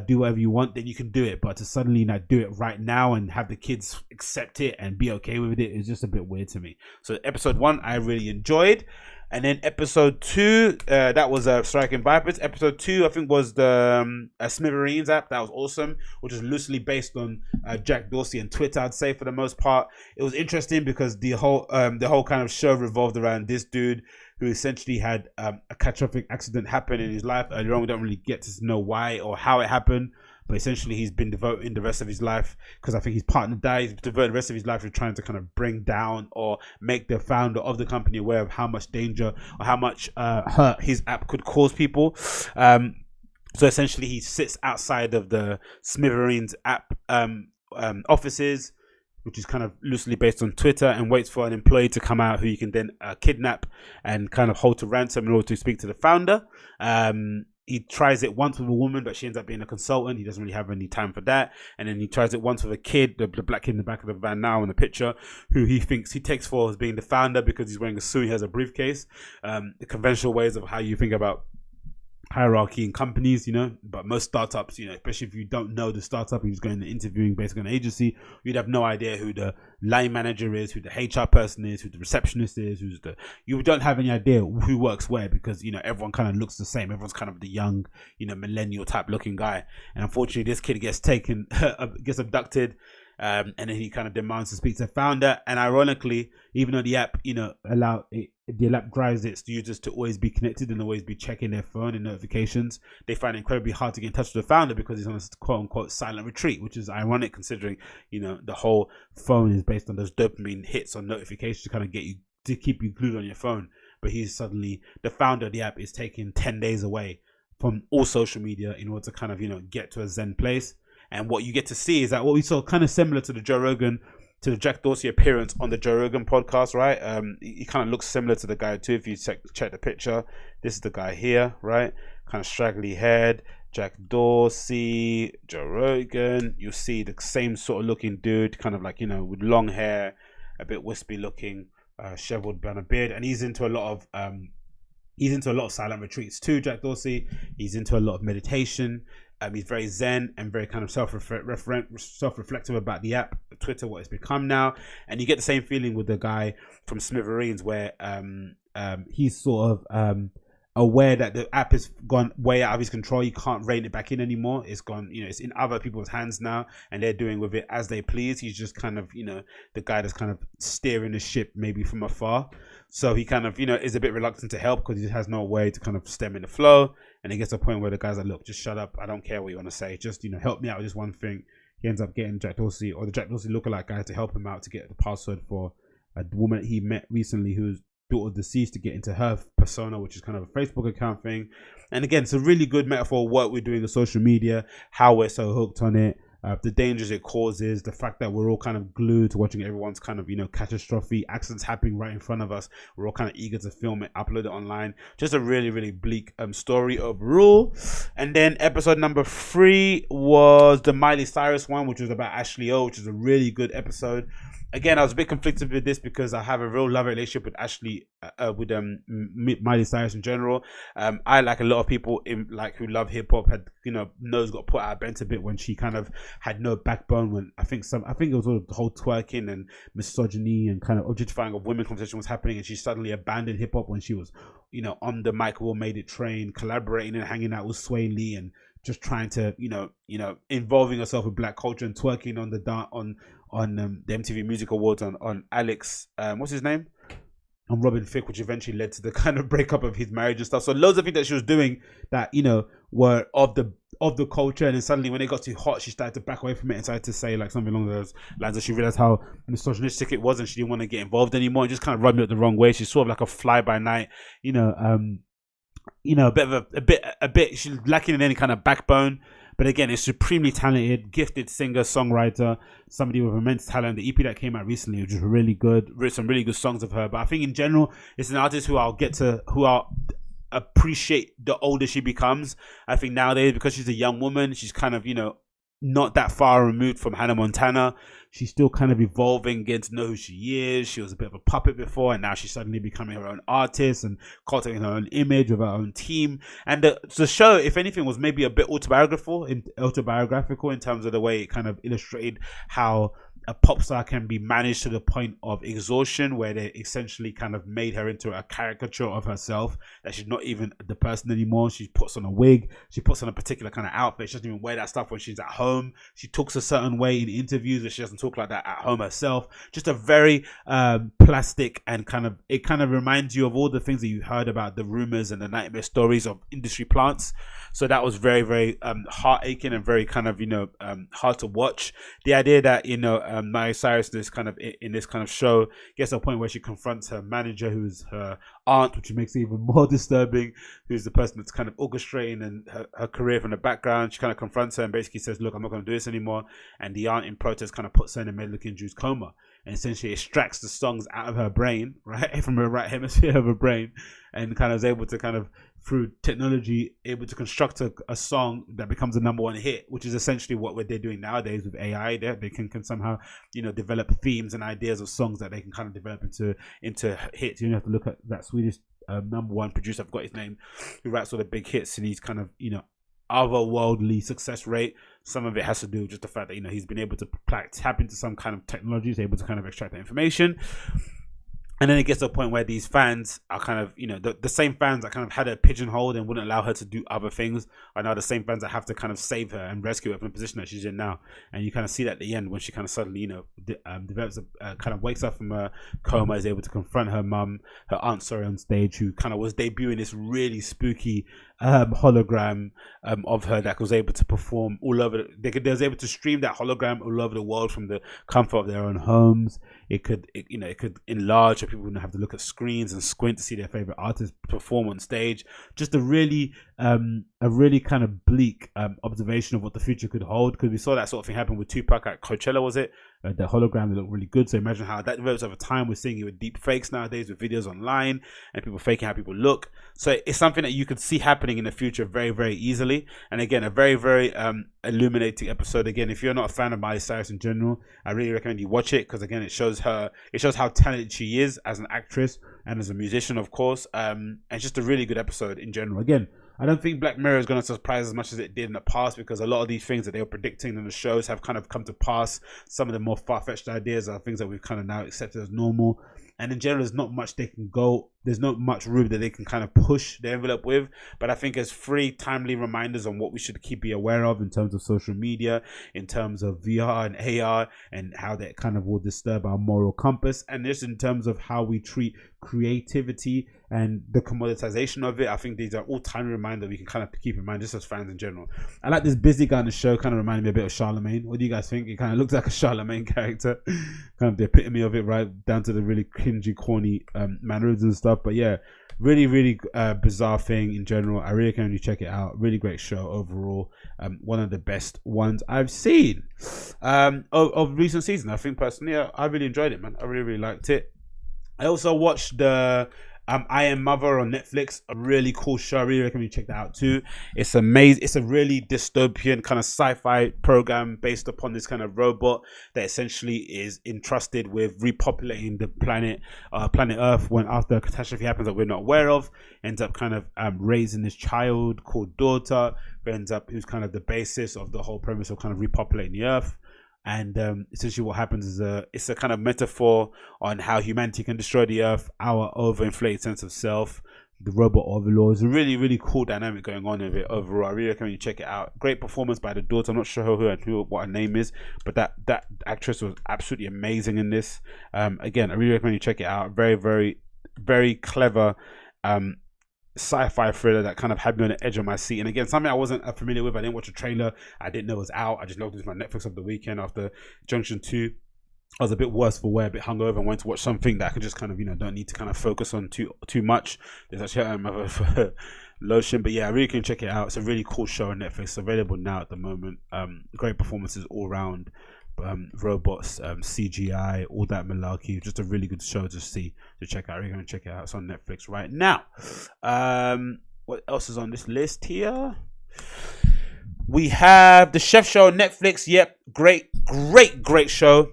do whatever you want, then you can do it. But to suddenly not do it right now and have the kids accept it and be okay with it is just a bit weird to me. So episode 1 I really enjoyed, and then episode 2 that was Striking Vipers. Episode 2 I think was the Smithereens app. That was awesome, which is loosely based on Jack Dorsey and Twitter, I'd say, for the most part. It was interesting because the whole kind of show revolved around this dude who essentially had a catastrophic accident happen in his life earlier on. We don't really get to know why or how it happened, but essentially he's been devoting the rest of his life, because I think his partner died, he's devoted the rest of his life to trying to kind of bring down or make the founder of the company aware of how much danger or how much hurt his app could cause people. So essentially he sits outside of the Smithereens app offices, which is kind of loosely based on Twitter, and waits for an employee to come out who you can then kidnap and kind of hold to ransom in order to speak to the founder. He tries it once with a woman, but she ends up being a consultant. He doesn't really have any time for that. And then he tries it once with a kid, the black kid in the back of the van now in the picture, who he thinks he takes for as being the founder because he's wearing a suit, he has a briefcase. The conventional ways of how you think about hierarchy in companies, you know, but most startups, you know, especially if you don't know the startup, who's going to interviewing basically an agency, you'd have no idea who the line manager is, who the HR person is, who the receptionist is, you don't have any idea who works where, because, you know, everyone kind of looks the same. Everyone's kind of the young, you know, millennial type looking guy. And unfortunately this kid gets abducted, and then he kind of demands to speak to the founder. And ironically, even though the app, you know, the app drives its users to always be connected and always be checking their phone and notifications, they find it incredibly hard to get in touch with the founder because he's on a quote unquote silent retreat, which is ironic considering, you know, the whole phone is based on those dopamine hits or notifications to kind of get you, to keep you glued on your phone. But he's suddenly, the founder of the app is taking 10 days away from all social media in order to kind of, you know, get to a zen place. And what you get to see is that what we saw kind of similar to the Jack Dorsey appearance on the Joe Rogan podcast, right? He kind of looks similar to the guy too. If you check the picture, this is the guy here, right? Kind of straggly head, Jack Dorsey, Joe Rogan. You see the same sort of looking dude, kind of like, you know, with long hair, a bit wispy looking, shoveled down a beard, and he's into a lot of silent retreats too. Jack Dorsey, he's into a lot of meditation. He's very zen and very kind of self-reflective about the app, Twitter, what it's become now. And you get the same feeling with the guy from Smithereens, where he's sort of aware that the app has gone way out of his control. You can't rein it back in anymore. It's gone, you know, it's in other people's hands now, and they're doing with it as they please. He's just kind of, you know, the guy that's kind of steering the ship maybe from afar. So he kind of, you know, is a bit reluctant to help because he has no way to kind of stem in the flow. And it gets to a point where the guy's like, look, just shut up. I don't care what you want to say. Just, you know, help me out with this one thing. He ends up getting Jack Dorsey, or the Jack Dorsey lookalike guy, to help him out to get the password for a woman he met recently who's daughter deceased, to get into her persona, which is kind of a Facebook account thing. And again, it's a really good metaphor of what we're doing on social media, how we're so hooked on it. the dangers it causes, the fact that we're all kind of glued to watching everyone's kind of, catastrophe, accidents happening right in front of us. We're all kind of eager to film it, upload it online. Just a really, really bleak story overall. And then episode number 3 was the Miley Cyrus one, which was about Ashley O, which is a really good episode. Again, I was a bit conflicted with this because I have a real love relationship with Ashley, with Miley Cyrus in general. I, like a lot of people who love hip hop, had nose got put out of bent a bit when she kind of had no backbone. When I think it was all the whole twerking and misogyny and kind of objectifying of women conversation was happening, and she suddenly abandoned hip hop when she was on the Mike Will Made It train, collaborating and hanging out with Sway Lee and just trying to involving herself with black culture and twerking on the MTV Music Awards on Alex, what's his name? On Robin Thicke, which eventually led to the kind of breakup of his marriage and stuff. So loads of things that she was doing that, were of the culture, and then suddenly when it got too hot, she started to back away from it and started to say like something along those lines, that she realized how misogynistic it was and she didn't want to get involved anymore. It just kind of rubbed me up the wrong way. She's sort of like a fly by night, a bit she's lacking in any kind of backbone. But again, a supremely talented, gifted singer, songwriter, somebody with immense talent. The EP that came out recently, which is really good, some really good songs of her. But I think in general, it's an artist who I'll appreciate the older she becomes. I think nowadays, because she's a young woman, she's kind of, not that far removed from Hannah Montana. She's still kind of evolving, getting to know who she is. She was a bit of a puppet before, and now she's suddenly becoming her own artist and cultivating her own image with her own team. And the show, if anything, was maybe a bit autobiographical in terms of the way it kind of illustrated how a pop star can be managed to the point of exhaustion, where they essentially kind of made her into a caricature of herself, that she's not even the person anymore. She puts on a wig, she puts on a particular kind of outfit, she doesn't even wear that stuff when she's at home. She talks a certain way in interviews, but she doesn't talk like that at home herself. Just a very plastic, and it kind of reminds you of all the things that you heard about the rumors and the nightmare stories of industry plants. So that was very, very heart-aching and very kind of hard to watch. The idea that Miley Cyrus in this kind of show gets to a point where she confronts her manager, who's her aunt, which makes it even more disturbing, who's the person that's kind of orchestrating and her career from the background. She kind of confronts her and basically says, look, I'm not going to do this anymore. And the aunt in protest kind of puts her in a medical-induced coma and essentially extracts the songs out of her brain, right, from her right hemisphere of her brain, and kind of is able to kind of, through technology, able to construct a song that becomes a #1 hit, which is essentially what they're doing nowadays with AI. They can somehow develop themes and ideas of songs that they can kind of develop into hits. You don't have to look at that Swedish #1 producer, I've got his name, who writes all the big hits, and he's kind of otherworldly success rate. Some of it has to do with just the fact that he's been able to tap into some kind of technology, he's able to kind of extract that information. And then it gets to a point where these fans are kind of, the same fans that kind of had her pigeonholed and wouldn't allow her to do other things are now the same fans that have to kind of save her and rescue her from the position that she's in now. And you kind of see that at the end when she kind of suddenly, develops kind of wakes up from a coma, is able to confront her aunt, on stage, who kind of was debuting this really spooky hologram of her that was able to perform all over. They was able to stream that hologram all over the world from the comfort of their own homes. It could enlarge, so people wouldn't have to look at screens and squint to see their favorite artists perform on stage. Just a really kind of bleak observation of what the future could hold, because we saw that sort of thing happen with Tupac at Coachella, was it? The hologram, they look really good. So imagine how that develops over time. We're seeing it with deep fakes nowadays, with videos online and people faking how people look. So it's something that you could see happening in the future very, very easily. And again, a very, very illuminating episode. Again, if you're not a fan of Miley Cyrus in general, I really recommend you watch it, because again, it shows how talented she is as an actress and as a musician, of course. And it's just a really good episode in general. Again, I don't think Black Mirror is going to surprise as much as it did in the past, because a lot of these things that they were predicting in the shows have kind of come to pass. Some of the more far-fetched ideas are things that we've kind of now accepted as normal. And in general, there's not much they can go. There's not much room that they can kind of push the envelope with. But I think as 3 timely reminders on what we should be aware of in terms of social media, in terms of VR and AR, and how that kind of will disturb our moral compass, and just in terms of how we treat creativity and the commoditization of it. I think these are all timely reminders we can kind of keep in mind just as fans in general. I like this busy guy on the show, kind of reminded me a bit of Charlemagne. What do you guys think? It kind of looks like a Charlemagne character, kind of the epitome of it, right down to the really cringy, corny mannerisms and stuff. stuff. But yeah, really, really bizarre thing in general. I really can only check it out. Really great show overall. One of the best ones I've seen of recent season. I think personally, I really enjoyed it, man. I really, really liked it. I also watched the I Am Mother on Netflix, a really cool show. I really recommend you check that out too. It's amazing. It's a really dystopian kind of sci-fi program based upon this kind of robot that essentially is entrusted with repopulating the planet Earth when after a catastrophe happens that we're not aware of. Ends up kind of raising this child called daughter, who's kind of the basis of the whole premise of kind of repopulating the Earth. And essentially what happens is it's a kind of metaphor on how humanity can destroy the Earth, our overinflated sense of self, the robot overlords. A really, really cool dynamic going on with it overall. I really recommend you check it out. Great performance by the daughter. I'm not sure what her name is, but that actress was absolutely amazing in this. Again, I really recommend you check it out. Very, very, very clever sci-fi thriller that kind of had me on the edge of my seat. And again, something I wasn't familiar with. I didn't watch a trailer. I didn't know it was out. I just logged into my Netflix of the weekend after Junction 2. I was a bit worse for wear, a bit hungover, and wanted to watch something that I could just kind of, don't need to kind of focus on too much. There's actually lotion, but yeah, I really can check it out. It's a really cool show on Netflix. It's available now at the moment. Great performances all around. Robots, CGI, all that malarkey. Just a really good show to check out. You're going to check it out. It's on Netflix right now. What else is on this list here? We have the Chef Show on Netflix. Yep, great show.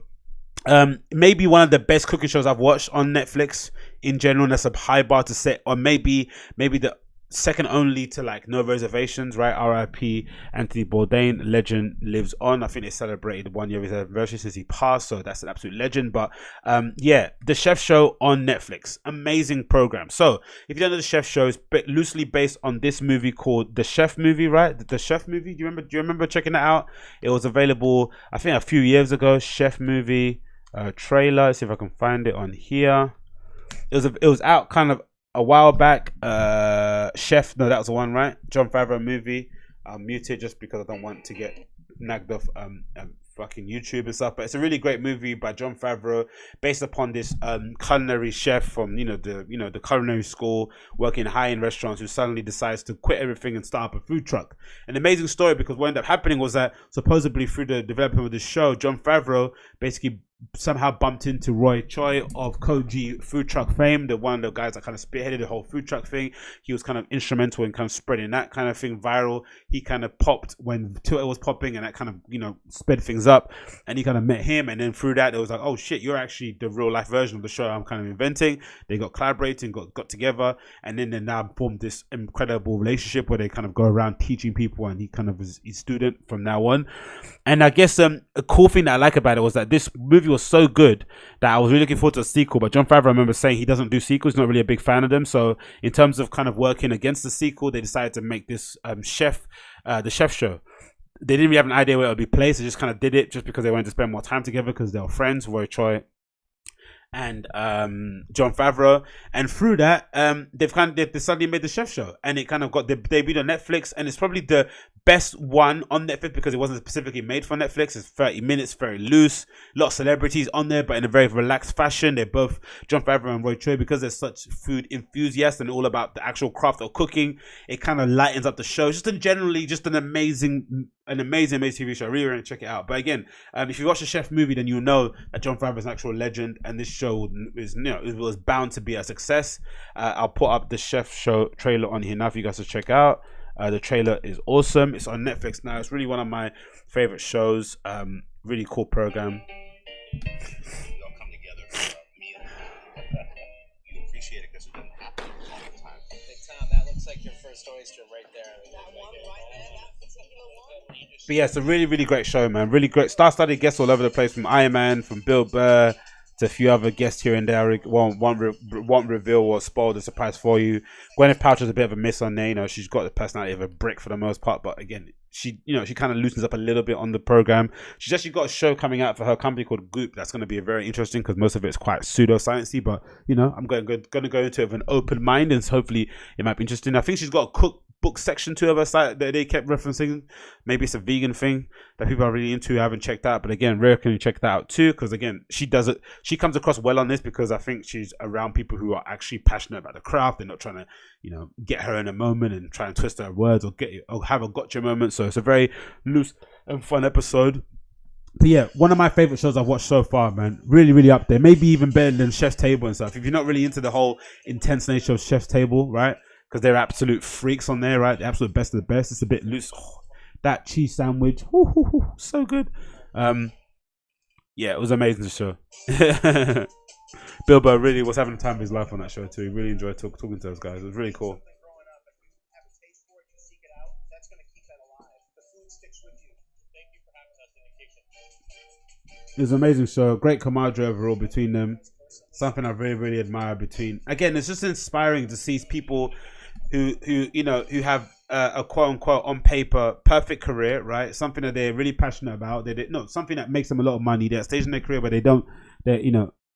Maybe one of the best cooking shows I've watched on Netflix in general. And that's a high bar to set, or maybe the second only to like No Reservations, right? R.I.P. Anthony Bourdain, legend lives on. I think they celebrated 1 year of his anniversary since he passed, so that's an absolute legend. But yeah, the Chef Show on Netflix, amazing program. So if you don't know, the Chef Show is loosely based on this movie called The Chef Movie, right? The Chef Movie. Do you remember checking that out? It was available, I think, a few years ago. Chef Movie trailer. Let's see if I can find it on here. It was out kind of a while back. Chef, no, that was the one, right? Jon Favreau movie. I'll mute it just because I don't want to get nagged off fucking YouTube and stuff. But it's a really great movie by Jon Favreau, based upon this culinary chef from the culinary school, working in high-end restaurants, who suddenly decides to quit everything and start up a food truck. An amazing story, because what ended up happening was that supposedly through the development of the show, Jon Favreau basically somehow bumped into Roy Choi of Koji food truck fame, the one of the guys that kind of spearheaded the whole food truck thing. He was kind of instrumental in kind of spreading that kind of thing viral. He kind of popped when Twitter was popping, and that kind of sped things up, and he kind of met him, and then through that it was like, oh shit, you're actually the real life version of the show I'm kind of inventing. They got collaborating, got together, and then they now formed this incredible relationship where they kind of go around teaching people, and he kind of is his student from now on. And I guess a cool thing that I like about it was that this movie was so good that I was really looking forward to a sequel. But Jon Favreau, I remember saying he doesn't do sequels, not really a big fan of them. So in terms of kind of working against the sequel, they decided to make this the Chef Show. They didn't really have an idea where it would be placed. They just kind of did it just because they wanted to spend more time together, because they were friends, Roy Choi and Jon Favreau, and through that they've suddenly made the Chef Show, and it kind of got debuted on Netflix, and it's probably the best one on Netflix because it wasn't specifically made for Netflix. It's 30 minutes, very loose, a lot of celebrities on there, but in a very relaxed fashion. They're both Jon Favreau and Roy Choi, because they're such food enthusiasts and all about the actual craft of cooking. It kind of lightens up the show. Just an amazing TV show. I really want to check it out. But again, if you watch the Chef Movie, then you'll know that Jon Favreau is an actual legend, and this show is it was bound to be a success. I'll put up the Chef Show trailer on here now for you guys to check out. The trailer is awesome. It's on Netflix now. It's really one of my favorite shows. Really cool program. Come together for a meal. You appreciate it because it doesn't happen all the time. Big Tom, that looks like your first oyster right there. But yeah, it's a really, really great show, man. Really great. Star-studded guests all over the place, from Iron Man, from Bill Burr, to a few other guests here and there. Won't reveal or spoil the surprise for you. Gwyneth Paltrow's a bit of a miss on there. She's got the personality of a brick for the most part, but again, she kind of loosens up a little bit on the program. She's actually got a show coming out for her company called Goop that's going to be very interesting, because most of it's quite pseudosciencey. But I'm going to go into it with an open mind, and hopefully it might be interesting. I think she's got a book section 2 of her site that they kept referencing. Maybe it's a vegan thing that people are really into. I haven't checked out, but again, rare can you check that out too? Because again, she does it. She comes across well on this because I think she's around people who are actually passionate about the craft. They're not trying to, you know, get her in a moment and try and twist her words or have a gotcha moment. So it's a very loose and fun episode. But yeah, one of my favorite shows I've watched so far, man. Really, really up there. Maybe even better than Chef's Table and stuff. If you're not really into the whole intense nature of Chef's Table, right? Because they're absolute freaks on there, right? The absolute best of the best. It's a bit loose. Oh, that cheese sandwich, so good. Yeah, it was amazing to show. Bilbo really was having the time of his life on that show too. He really enjoyed talking to those guys. It was really cool. It was an amazing show. Great camaraderie overall between them. Something I really, really admire between. Again, it's just inspiring to see people who have a quote unquote on paper perfect career, right? Something that they're really passionate about. Something that makes them a lot of money. They're at a stage in their career where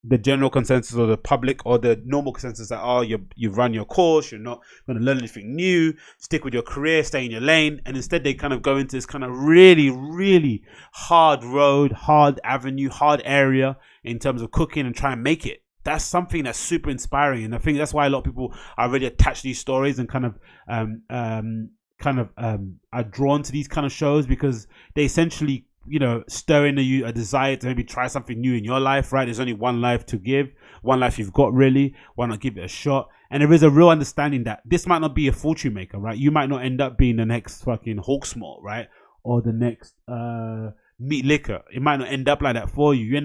the general consensus or the public or the normal consensus that you've run your course, you're not going to learn anything new, stick with your career, stay in your lane, and instead they kind of go into this kind of really, really hard road, hard avenue, hard area in terms of cooking and try and make it. That's something that's super inspiring, and I think that's why a lot of people are really attached to these stories and kind of are drawn to these kind of shows because they essentially, you know, stir in you a desire to maybe try something new in your life, right? There's only one life to give, one life you've got, really. Why not give it a shot? And there is a real understanding that this might not be a fortune maker, right? You might not end up being the next fucking Hawksmoor, right? Or the next Meat Liquor. It might not end up like that for you. You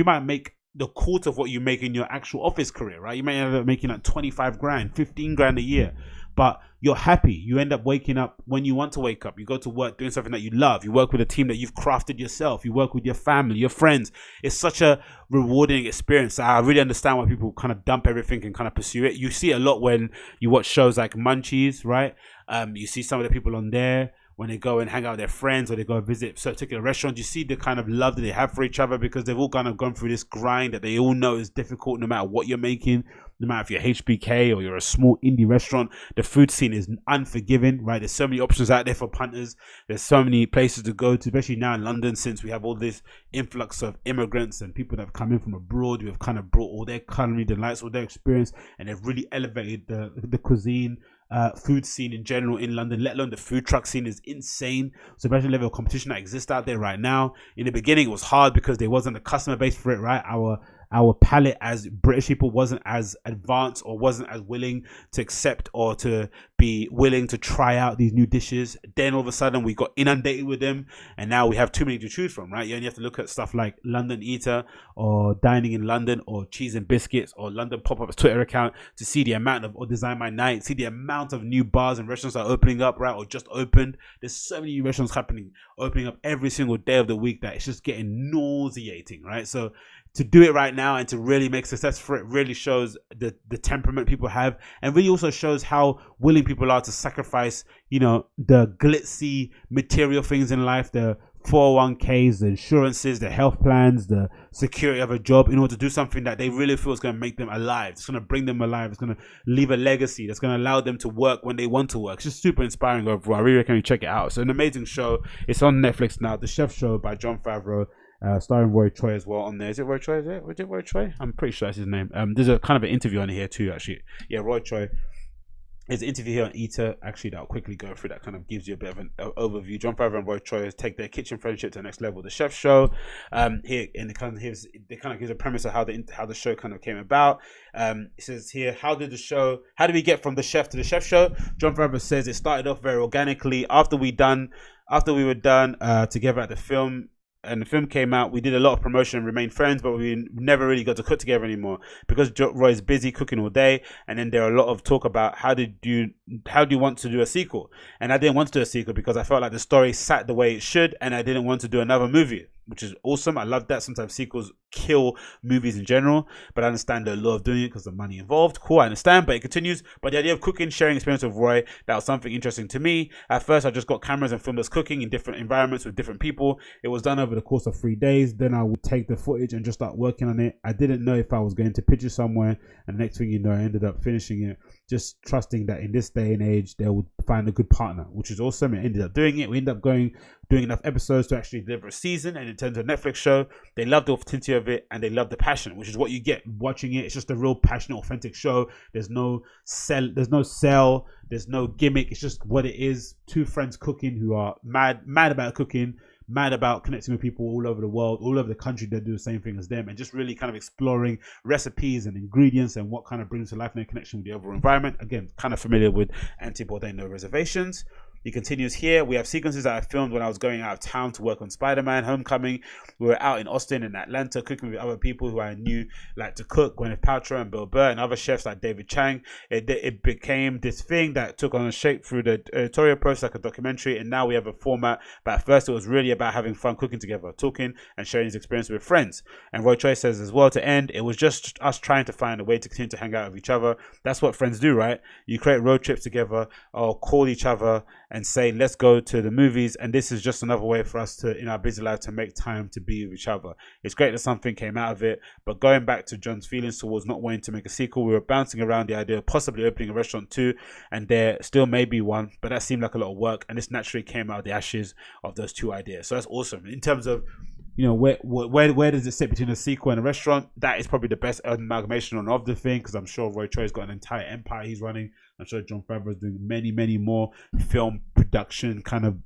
might make the quarter of what you make in your actual office career, right? You may end up making like 25 grand, 15 grand a year, but you're happy. You end up waking up when you want to wake up. You go to work doing something that you love. You work with a team that you've crafted yourself. You work with your family, your friends. It's such a rewarding experience. I really understand why people kind of dump everything and kind of pursue it. You see it a lot when you watch shows like Munchies, right? You see some of the people on there when they go and hang out with their friends or they go visit particular restaurants. You see the kind of love that they have for each other because they've all kind of gone through this grind that they all know is difficult no matter what you're making, no matter if you're HBK or you're a small indie restaurant. The food scene is unforgiving, right? There's so many options out there for punters. There's so many places to go to, especially now in London, since we have all this influx of immigrants and people that have come in from abroad who have kind of brought all their culinary delights, all their experience, and they've really elevated the cuisine. Food scene in general in London, let alone the food truck scene, is insane. So especially the level of competition that exists out there right now. In the beginning, it was hard because there wasn't a customer base for it, right? Our palate as British people wasn't as advanced or wasn't as willing to accept or to be willing to try out these new dishes. Then all of a sudden we got inundated with them, and now we have too many to choose from, right? You only have to look at stuff like London Eater or Dining in London or Cheese and Biscuits or London Pop-Up's Twitter account to see the amount of, or Design My Night, see the amount of new bars and restaurants that are opening up, right? Or just opened. There's so many new restaurants opening up every single day of the week that it's just getting nauseating, right? So to do it right now and to really make success for it really shows the temperament people have, and really also shows how willing people are to sacrifice, you know, the glitzy material things in life, the 401ks, the insurances, the health plans, the security of a job in order to do something that they really feel is going to make them alive. It's going to bring them alive. It's going to leave a legacy. That's going to allow them to work when they want to work. It's just super inspiring overall. I really recommend you check it out. It's an amazing show. It's on Netflix now. The Chef Show by Jon Favreau. Starring Roy Choi as well on there. Is it Roy Choi? Was it Roy Choi? I'm pretty sure that's his name. There's a kind of an interview on here too, actually. Yeah, Roy Choi. There's an interview here on Eater, actually, that I'll quickly go through that kind of gives you a bit of an overview. Jon Favreau and Roy Choi take their kitchen friendship to the next level. The Chef Show, here, and it kind of gives a premise of how the show kind of came about. It says here, how did we get from the chef to the Chef Show? Jon Favreau says it started off very organically. After we were done together at the film, and the film came out, we did a lot of promotion and remained friends, but we never really got to cook together anymore because Roy's busy cooking all day. And then there are a lot of talk about how do you want to do a sequel? And I didn't want to do a sequel because I felt like the story sat the way it should, and I didn't want to do another movie. which is awesome. I love that. Sometimes sequels kill movies in general, but I understand the law of doing it because of the money involved. Cool, I understand, but it continues. But the idea of cooking, sharing experience with Roy, that was something interesting to me. At first, I just got cameras and filmed us cooking in different environments with different people. It was done over the course of 3 days. Then I would take the footage and just start working on it. I didn't know if I was going to pitch it somewhere, and the next thing you know, I ended up finishing it, just trusting that in this day and age, they would find a good partner, which is awesome. It ended up doing it. We ended up doing enough episodes to actually deliver a season, and in terms of a Netflix show, they love the authenticity of it and they love the passion, which is what you get watching it. It's just a real passionate, authentic show. There's no sell, there's no gimmick. It's just what it is. Two friends cooking who are mad about cooking, mad about connecting with people all over the world, all over the country that do the same thing as them, and just really kind of exploring recipes and ingredients and what kind of brings to life their connection with the overall environment. Again, kind of familiar with Anti-Bourdain No Reservations. He continues here. We have sequences that I filmed when I was going out of town to work on Spider-Man Homecoming. We were out in Austin and Atlanta cooking with other people who I knew like to cook, Gwyneth Paltrow and Bill Burr and other chefs like David Chang. It became this thing that took on a shape through the editorial process like a documentary, and now we have a format. But at first it was really about having fun cooking together, talking and sharing his experience with friends. And Roy Choi says as well, to end, it was just us trying to find a way to continue to hang out with each other. That's what friends do, right? You create road trips together or call each other and say, let's go to the movies. And this is just another way for us to, in our busy life, to make time to be with each other. It's great that something came out of it. But going back to John's feelings towards not wanting to make a sequel, we were bouncing around the idea of possibly opening a restaurant too, and there still may be one, but that seemed like a lot of work, and this naturally came out of the ashes of those two ideas. So that's awesome. In terms of, you know, where does it sit between a sequel and a restaurant? That is probably the best amalgamation of the thing, because I'm sure Roy Choi's got an entire empire he's running. I'm sure Jon Favreau is doing many more film production kind of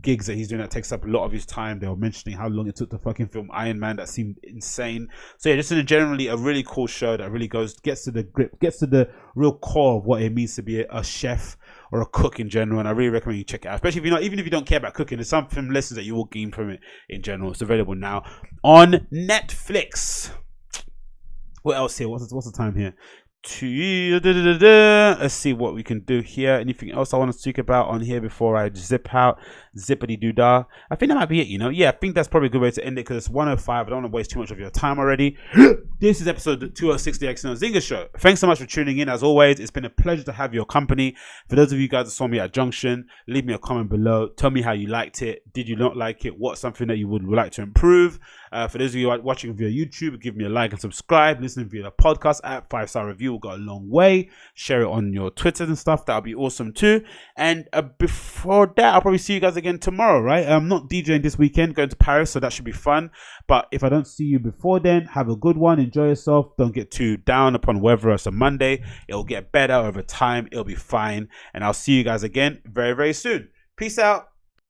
gigs that he's doing that takes up a lot of his time. They were mentioning how long it took to fucking film Iron Man. That seemed insane. So yeah, just generally a really cool show that really gets to the real core of what it means to be a chef or a cook in general, and I really recommend you check it out. Especially if even if you don't care about cooking, there's some film lessons that you will gain from it in general. It's available now on Netflix. What else here? What's the time here? Let's see what we can do here. Anything else I want to speak about on here before I zip out? Zippity doo dah. I think that might be it, you know. Yeah, I think that's probably a good way to end it because it's 1:05. I don't want to waste too much of your time already. This is episode 206 of the Agostinho Zinga Show. Thanks so much for tuning in. As always, it's been a pleasure to have your company. For those of you guys that saw me at Junction, leave me a comment below. Tell me how you liked it. Did you not like it? What's something that you would like to improve? For those of you watching via YouTube, give me a like and subscribe. Listening via the podcast app, 5-star review will go a long way. Share it on your Twitter and stuff. That'll be awesome too. And before that, I'll probably see you guys again tomorrow, right? I'm not DJing this weekend, going to Paris, so that should be fun. But if I don't see you before then, have a good one. Enjoy yourself. Don't get too down upon whether it's a Monday. It'll get better over time. It'll be fine. And I'll see you guys again very, very soon. Peace out.